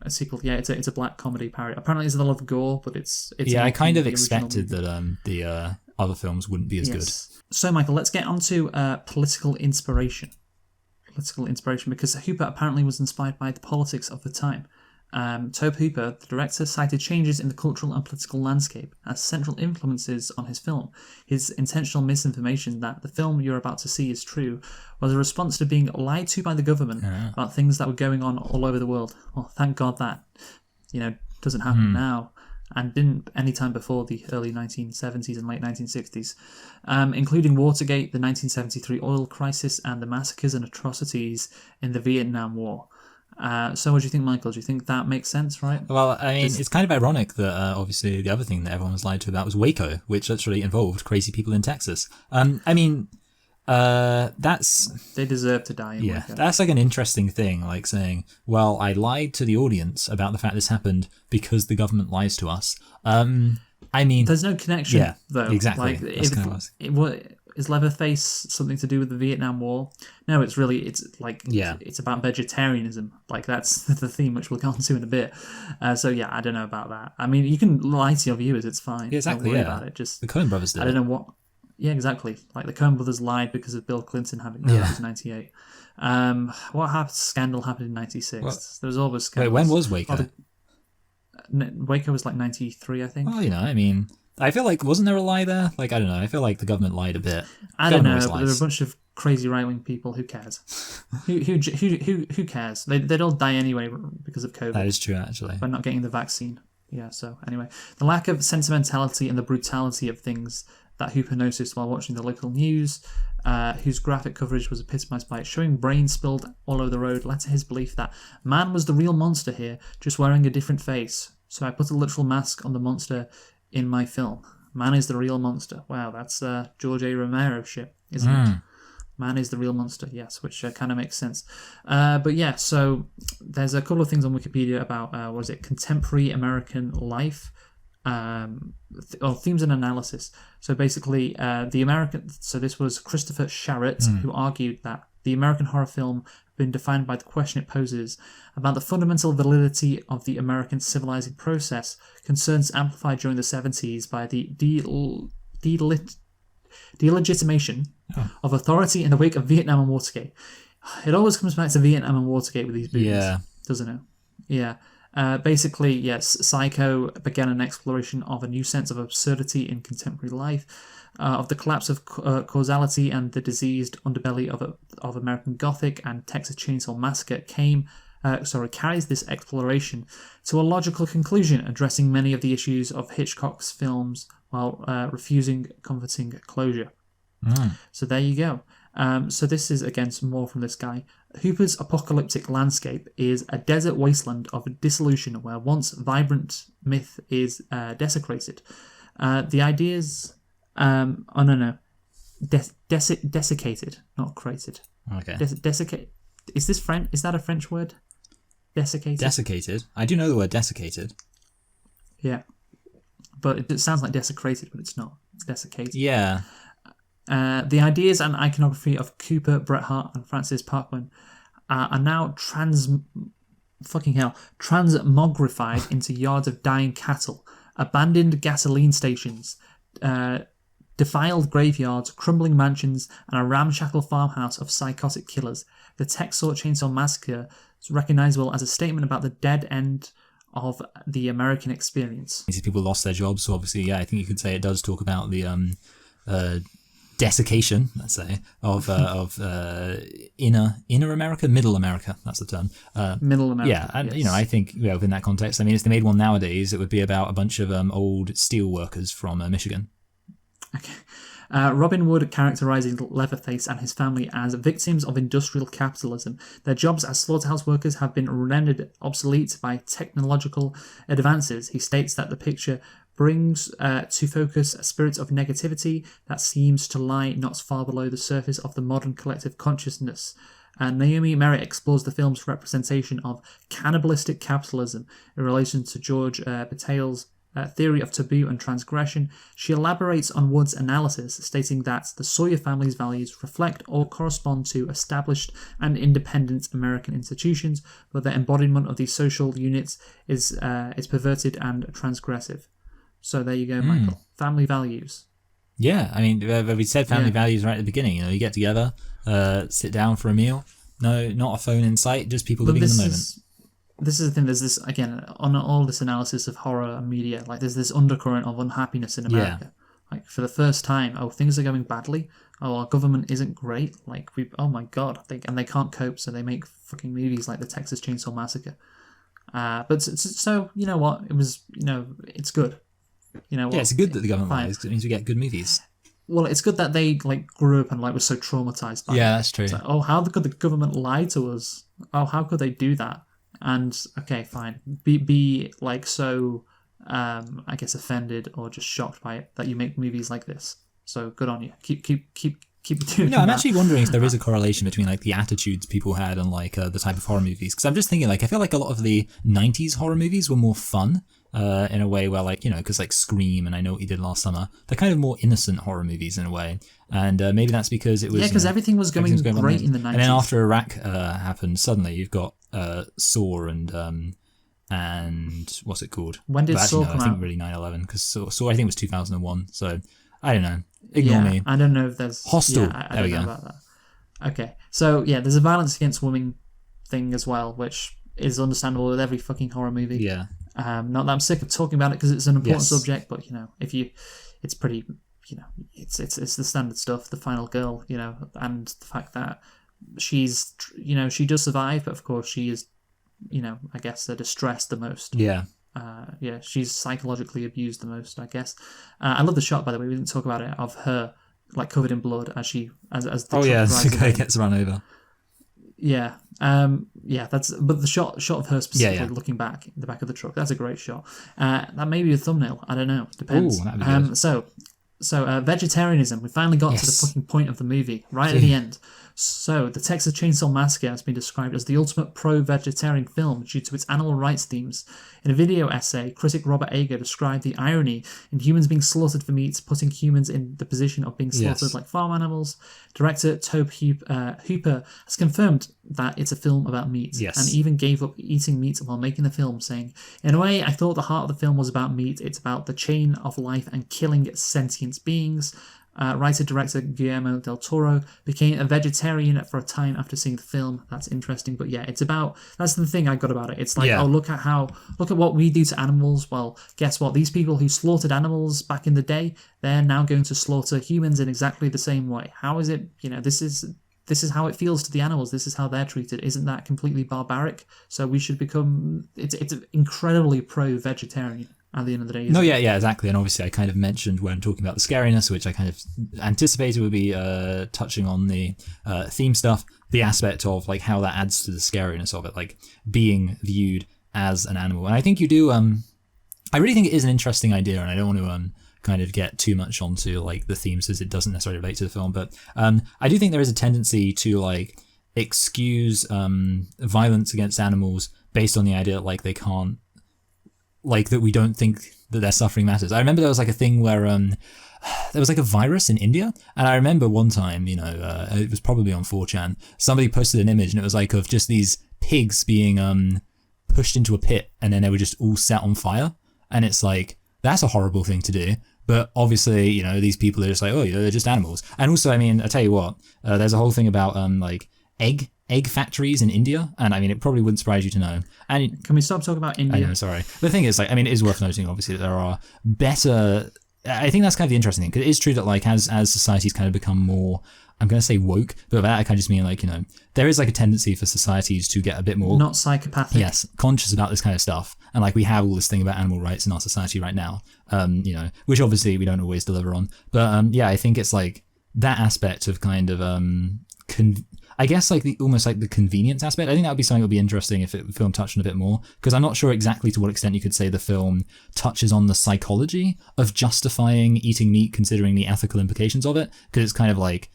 a sequel. Yeah, it's a black comedy parody. Apparently, there's a lot of gore, but it's
I kind of expected that the other films wouldn't be as good.
So, Michael, let's get on to political inspiration. Because Hooper apparently was inspired by the politics of the time. Tobe Hooper, the director, cited changes in the cultural and political landscape as central influences on his film. His intentional misinformation that the film you're about to see is true was a response to being lied to by the government about things that were going on all over the world. Well, thank God that doesn't happen now, and didn't any time before the early 1970s and late 1960s, including Watergate, the 1973 oil crisis, and the massacres and atrocities in the Vietnam War. So what do you think, Michael? Do you think that makes sense, right?
Well, I mean, it's kind of ironic that obviously the other thing that everyone was lied to about was Waco, which literally involved crazy people in Texas. That's...
They deserve to die in Waco.
That's like an interesting thing, like saying, well, I lied to the audience about the fact this happened because the government lies to us.
There's no connection, though.
Exactly.
Is Leatherface something to do with the Vietnam War? No, it's it's about vegetarianism. Like, that's the theme, which we'll go on to in a bit. I don't know about that. I mean, you can lie to your viewers, it's fine.
Yeah, exactly.
Don't worry about it. Just
the Coen brothers did.
I don't know what. Yeah, exactly. Like the Coen brothers lied because of Bill Clinton having. No, it was 98. Scandal happened in 96. Well, there was always scandals.
Wait, when was Waco?
Waco was like 93, I think.
Well, I feel like, wasn't there a lie there? Like, I don't know. I feel like the government lied a bit.
I don't know, but there are a bunch of crazy right-wing people. Who cares? who cares? They'd all die anyway because of COVID.
That is true, actually.
By not getting the vaccine. Yeah, so anyway. The lack of sentimentality and the brutality of things that Hooper noticed while watching the local news, whose graphic coverage was epitomised by it showing brains spilled all over the road, led to his belief that man was the real monster here, just wearing a different face. So I put a literal mask on the monster in my film. Man is the real monster. Wow, that's George A. Romero shit, isn't it? Man is the real monster, yes, which kind of makes sense. But yeah, so there's a couple of things on Wikipedia about, contemporary American life, themes and analysis. So basically, this was Christopher Sharrett, who argued that the American horror film had been defined by the question it poses about the fundamental validity of the American civilizing process, concerns amplified during the 70s by the delegitimation of authority in the wake of Vietnam and Watergate. It always comes back to Vietnam and Watergate with these movies, doesn't it? Yeah. Basically, yes, Psycho began an exploration of a new sense of absurdity in contemporary life, of the collapse of causality and the diseased underbelly of American Gothic, and Texas Chainsaw Massacre carries this exploration to a logical conclusion, addressing many of the issues of Hitchcock's films while refusing comforting closure. So there you go. So this is, again, some more from this guy. Hooper's apocalyptic landscape is a desert wasteland of dissolution where once vibrant myth is desecrated. The ideas... oh, no. Desiccated, not created.
Okay.
Desiccate. Is this French? Is that a French word? Desiccated?
Desiccated? I do know the word desiccated.
Yeah. But it sounds like desecrated, but it's not. It's desiccated.
Yeah.
The ideas and iconography of Cooper, Bret Hart, and Francis Parkman are now transmogrified into yards of dying cattle, abandoned gasoline stations, defiled graveyards, crumbling mansions, and a ramshackle farmhouse of psychotic killers. The Texas Chainsaw Massacre is recognizable as a statement about the dead end of the American experience.
These people lost their jobs, so obviously, yeah, I think you could say it does talk about the desiccation, let's say, of inner America, middle America. That's the term.
Middle America.
Yeah, and
yes.
you know, I think within that context, I mean, if they made one nowadays, it would be about a bunch of old steel workers from Michigan.
Okay. Robin Wood characterizing Leatherface and his family as victims of industrial capitalism. Their jobs as slaughterhouse workers have been rendered obsolete by technological advances. He states that the picture brings to focus a spirit of negativity that seems to lie not far below the surface of the modern collective consciousness. Naomi Merritt explores the film's representation of cannibalistic capitalism in relation to George Bataille's theory of taboo and transgression. She elaborates on Wood's analysis, stating that the Sawyer family's values reflect or correspond to established and independent American institutions, but the embodiment of these social units is perverted and transgressive. So there you go, Michael. Family values.
Yeah, I mean, we said family values right at the beginning. You know, you get together, sit down for a meal. No, not a phone in sight, just people living in the moment.
This is the thing, there's this, again, on all this analysis of horror and media, like there's this undercurrent of unhappiness in America. Yeah. Like for the first time, things are going badly. Our government isn't great. Like oh my god, and they can't cope, so they make fucking movies like the Texas Chainsaw Massacre. But so you know what? It was, it's good. You know what?
Yeah, it's good that the government lies because it means we get good movies.
Well, it's good that they grew up and were so traumatized by it.
Yeah, that's true.
It's like, how could the government lie to us? Oh, how could they do that? And okay, fine. Be so, I guess, offended or just shocked by it that you make movies like this. So good on you. Keep doing that.
I'm actually wondering if there is a correlation between the attitudes people had and the type of horror movies. Because I'm just thinking I feel like a lot of the 90s horror movies were more fun in a way where because Scream and I Know What You Did Last Summer, they're kind of more innocent horror movies in a way. And maybe that's because it was
because everything was going great in the 90s.
And then after Iraq happened, suddenly you've got Saw and what's it called?
When did Saw come out?
I think really 9/11 because Saw I think was 2001. So I don't know. Ignore me.
I don't know if there's
Hostel.
I don't know about that. Okay, so there's a violence against women thing as well, which is understandable with every fucking horror movie.
Yeah.
Not that I'm sick of talking about it because it's an important subject, but it's pretty. It's the standard stuff. The final girl, and the fact that she's, she does survive, but of course she is, I guess, distressed the most.
Yeah.
She's psychologically abused the most, I guess. I love the shot, by the way. We didn't talk about it, of her covered in blood as the truck drives
the guy
away.
gets run over.
Yeah. But the shot of her specifically looking back in the back of the truck, that's a great shot. That may be a thumbnail. I don't know. Depends.
Ooh, that'd be good.
So vegetarianism. We finally got to the fucking point of the movie, right at the end. So, the Texas Chainsaw Massacre has been described as the ultimate pro-vegetarian film due to its animal rights themes. In a video essay, critic Robert Eger described the irony in humans being slaughtered for meat, putting humans in the position of being slaughtered like farm animals. Director Tobe Hooper has confirmed that it's a film about meat, and even gave up eating meat while making the film, saying, "In a way, I thought the heart of the film was about meat. It's about the chain of life and killing sentient beings." Writer-director Guillermo del Toro became a vegetarian for a time after seeing the film. That's interesting, but it's about, that's the thing I got about it. It's look at what we do to animals. Well, guess what? These people who slaughtered animals back in the day, they're now going to slaughter humans in exactly the same way. How is it? This is how it feels to the animals. This is how they're treated. Isn't that completely barbaric? So we should become. It's incredibly pro-vegetarian. at the end of the day.
No, yeah, exactly. And obviously I kind of mentioned when talking about the scariness, which I kind of anticipated would be touching on the theme stuff, the aspect of like how that adds to the scariness of it, like being viewed as an animal. And I think you do, I really think it is an interesting idea, and I don't want to kind of get too much onto like the themes as it doesn't necessarily relate to the film, but I do think there is a tendency to like excuse violence against animals based on the idea that like they can't, like that we don't think that their suffering matters. I remember there was like a thing where there was like a virus in India, and I remember one time, you know, it was probably on 4chan, somebody posted an image and it was like of just these pigs being pushed into a pit and then they were just all set on fire, and it's like, that's a horrible thing to do. But obviously, you know, these people are just like, oh, yeah, they're just animals. And also, I mean, I tell you what, there's a whole thing about like egg factories in India, and I mean, it probably wouldn't surprise you to know. And
can we stop talking about India?
I know, sorry. The thing is, like, I mean, it is worth noting, obviously, that there are better. I think that's kind of the interesting thing, because it is true that like as societies kind of become more, I'm going to say woke, but by that I kind of just mean like, you know, there is like a tendency for societies to get a bit more...
Not psychopathic.
Yes, conscious about this kind of stuff. And like we have all this thing about animal rights in our society right now, you know, which obviously we don't always deliver on. But yeah, I think it's like that aspect of kind of, I guess like almost like the convenience aspect. I think that would be something that would be interesting if the film touched on a bit more, because I'm not sure exactly to what extent you could say the film touches on the psychology of justifying eating meat considering the ethical implications of it, because it's kind of like...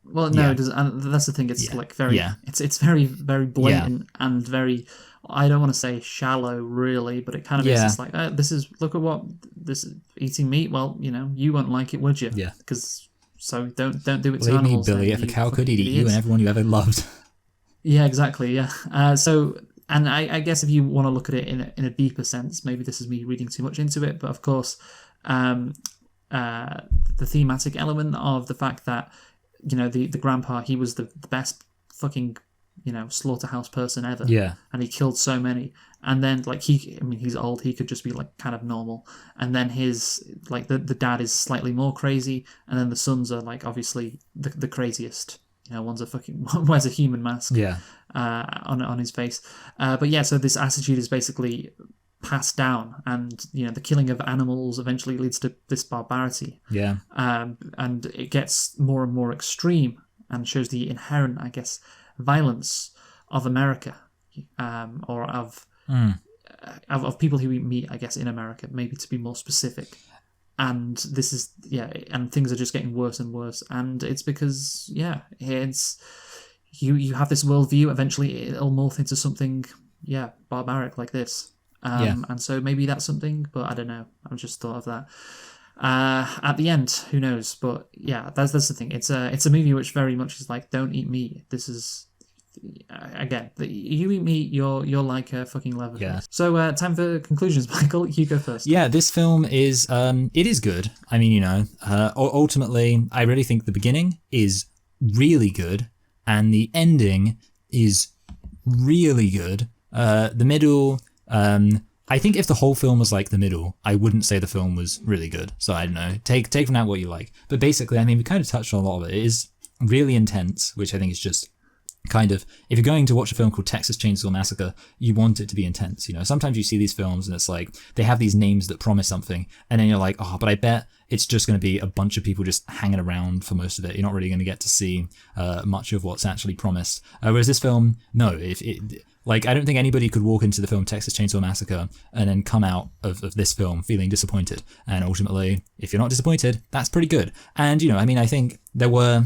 Well, no, it doesn't, and that's the thing. It's like very, it's very, very blatant and very. I don't want to say shallow, really, but it kind of is. It's like, this is, look at what this is, eating meat. Well, you know, you won't like it, would you?
Yeah.
Because so don't do it to
Believe
animals.
me, Billy, if a cow could eat you and everyone you ever loved.
Yeah, exactly. Yeah. So, and I guess if you want to look at it in a deeper sense, maybe this is me reading too much into it, but of course, the thematic element of the fact that, you know, the grandpa, he was the best fucking, you know, slaughterhouse person ever.
Yeah.
And he killed so many. And then, like, he's old, he could just be, like, kind of normal. And then his, like, the dad is slightly more crazy. And then the sons are, like, obviously the craziest. You know, one's a fucking, wears a human mask.
Yeah.
On his face. But yeah, so this attitude is basically passed down, and you know, the killing of animals eventually leads to this barbarity.
Yeah.
And it gets more and more extreme and shows the inherent, I guess, violence of America, or of people who eat meat, I guess, in America, maybe to be more specific. And this is, and things are just getting worse and worse, and it's because, it's you have this worldview. Eventually, it'll morph into something, barbaric like this. And so maybe that's something, but I don't know. I've just thought of that. At the end, who knows? But yeah, that's the thing. It's a movie which very much is like, don't eat meat. This is, again, you eat meat, you're like a fucking leather.
Yeah.
So time for conclusions, Michael. You go first.
Yeah, this film is it is good. I mean, you know, ultimately, I really think the beginning is really good, and the ending is really good. The middle. I think if the whole film was like the middle, I wouldn't say the film was really good. So I don't know. Take from that what you like. But basically, I mean, we kind of touched on a lot of it. It is really intense, which I think is just kind of, if you're going to watch a film called Texas Chainsaw Massacre, you want it to be intense. You know, sometimes you see these films and it's like, they have these names that promise something. And then you're like, oh, but I bet it's just going to be a bunch of people just hanging around for most of it. You're not really going to get to see much of what's actually promised. Whereas this film, no, like, I don't think anybody could walk into the film Texas Chainsaw Massacre and then come out of this film feeling disappointed. And ultimately, if you're not disappointed, that's pretty good. And, you know, I mean, I think there were,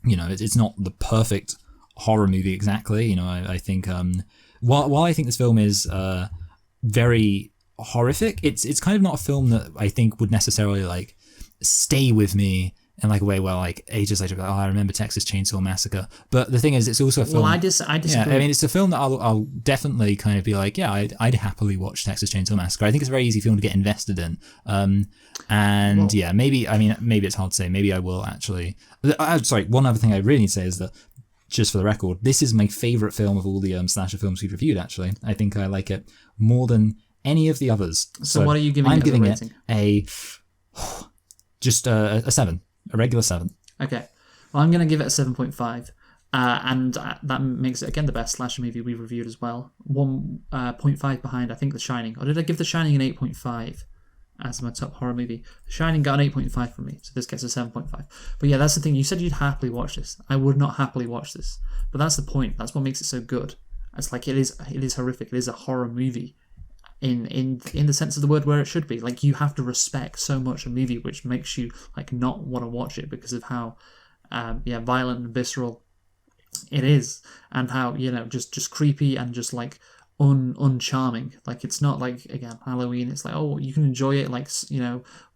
you know, it's not the perfect horror movie exactly. You know, I think, while I think this film is very horrific, it's kind of not a film that I think would necessarily, like, stay with me in like a way where like ages later, oh, I remember Texas Chainsaw Massacre. But the thing is, it's also a film.
Well, I disagree.
Yeah, I mean, it's a film that I'll definitely kind of be like, yeah, I'd happily watch Texas Chainsaw Massacre. I think it's a very easy film to get invested in. Maybe it's hard to say. Maybe I will actually. Sorry, one other thing I really need to say is that, just for the record, this is my favourite film of all the slasher films we've reviewed. Actually, I think I like it more than any of the others.
So what are you giving it?
I'm giving
it
a 7, a regular 7.
Okay, well, I'm going to give it a 7.5. And that makes it again the best slasher movie we've reviewed as well. 1.5 behind, I think, The Shining. Or did I give The Shining an 8.5 as my top horror movie? The Shining got an 8.5 from me, so this gets a 7.5. But yeah, that's the thing. You said you'd happily watch this. I would not happily watch this, but that's the point. That's what makes it so good. It's like it is horrific. It is a horror movie in the sense of the word where it should be. Like, you have to respect so much a movie which makes you like not want to watch it because of how violent and visceral it is, and how just creepy and just like uncharming. Like, it's not like, again, Halloween, it's like, oh, you can enjoy it, like,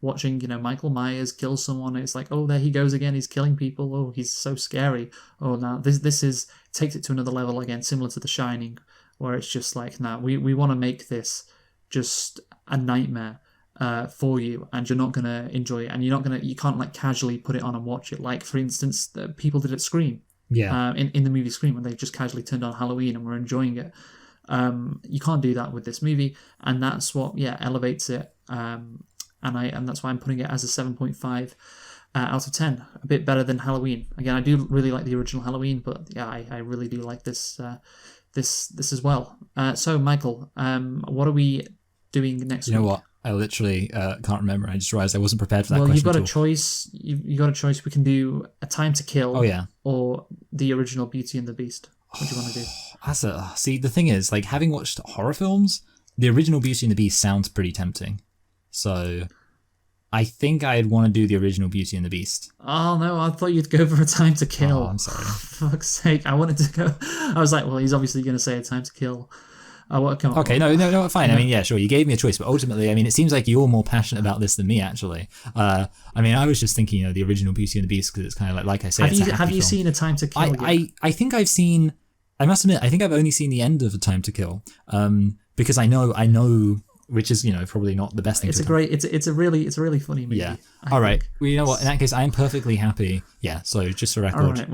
watching Michael Myers kill someone. It's like, oh, there he goes again, he's killing people, oh, he's so scary. Oh, now this is takes it to another level again, similar to The Shining, where it's just like, now we want to make this just a nightmare for you, and you're not gonna enjoy it, and you can't like casually put it on and watch it, like, for instance, the people did at Scream. In the movie Scream, when they just casually turned on Halloween and were enjoying it. You can't do that with this movie, and that's what elevates it. And that's why I'm putting it as a 7.5 out of 10. A bit better than Halloween. Again, I do really like the original Halloween, but yeah, I really do like this this as well. So Michael, what are we doing next week?
You know what? I literally can't remember. I just realized I wasn't prepared for that
question.
Well,
you've got a choice. You've got a choice. We can do A Time to Kill.
Oh, yeah.
Or the original Beauty and the Beast. What do you want to do?
See, the thing is, like, having watched horror films, the original Beauty and the Beast sounds pretty tempting. So I think I'd want to do the original Beauty and the Beast.
Oh, no, I thought you'd go for A Time to Kill.
Oh, I'm sorry.
For fuck's sake, I wanted to go. I was like, well, he's obviously going to say A Time to Kill. Come on.
Okay, no, fine. I mean, yeah, sure, you gave me a choice, but ultimately, I mean, it seems like you're more passionate about this than me, actually. I mean, I was just thinking, the original Beauty and the Beast, because it's kind of like I say,
have you seen A Time to Kill yet?
I think I've seen. I must admit, I think I've only seen the end of A Time to Kill, because I know, which is probably not the best thing.
It's a really funny movie.
Yeah. All right. Well, you know what? In that case, I am perfectly happy. Yeah. So just for record,
all right,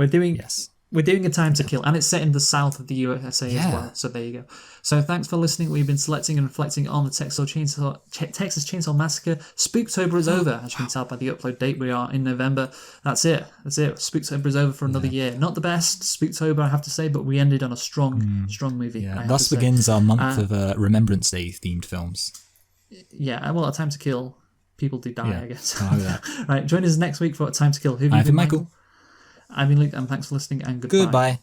We're doing A Time to Kill, and it's set in the south of the USA as well. So there you go. So thanks for listening. We've been selecting and reflecting on the Texas Chainsaw Massacre. Spooktober is over, as you can tell by the upload date. We are in November. That's it. Spooktober is over for another year. Not the best Spooktober, I have to say, but we ended on a strong movie.
Yeah. Thus begins our month of Remembrance Day themed films.
Yeah. Well, A Time to Kill, people do die, I guess.
That.
Right. Join us next week for A Time to Kill.
I've been Michael.
I've been Luke, and thanks for listening, and goodbye.
Goodbye.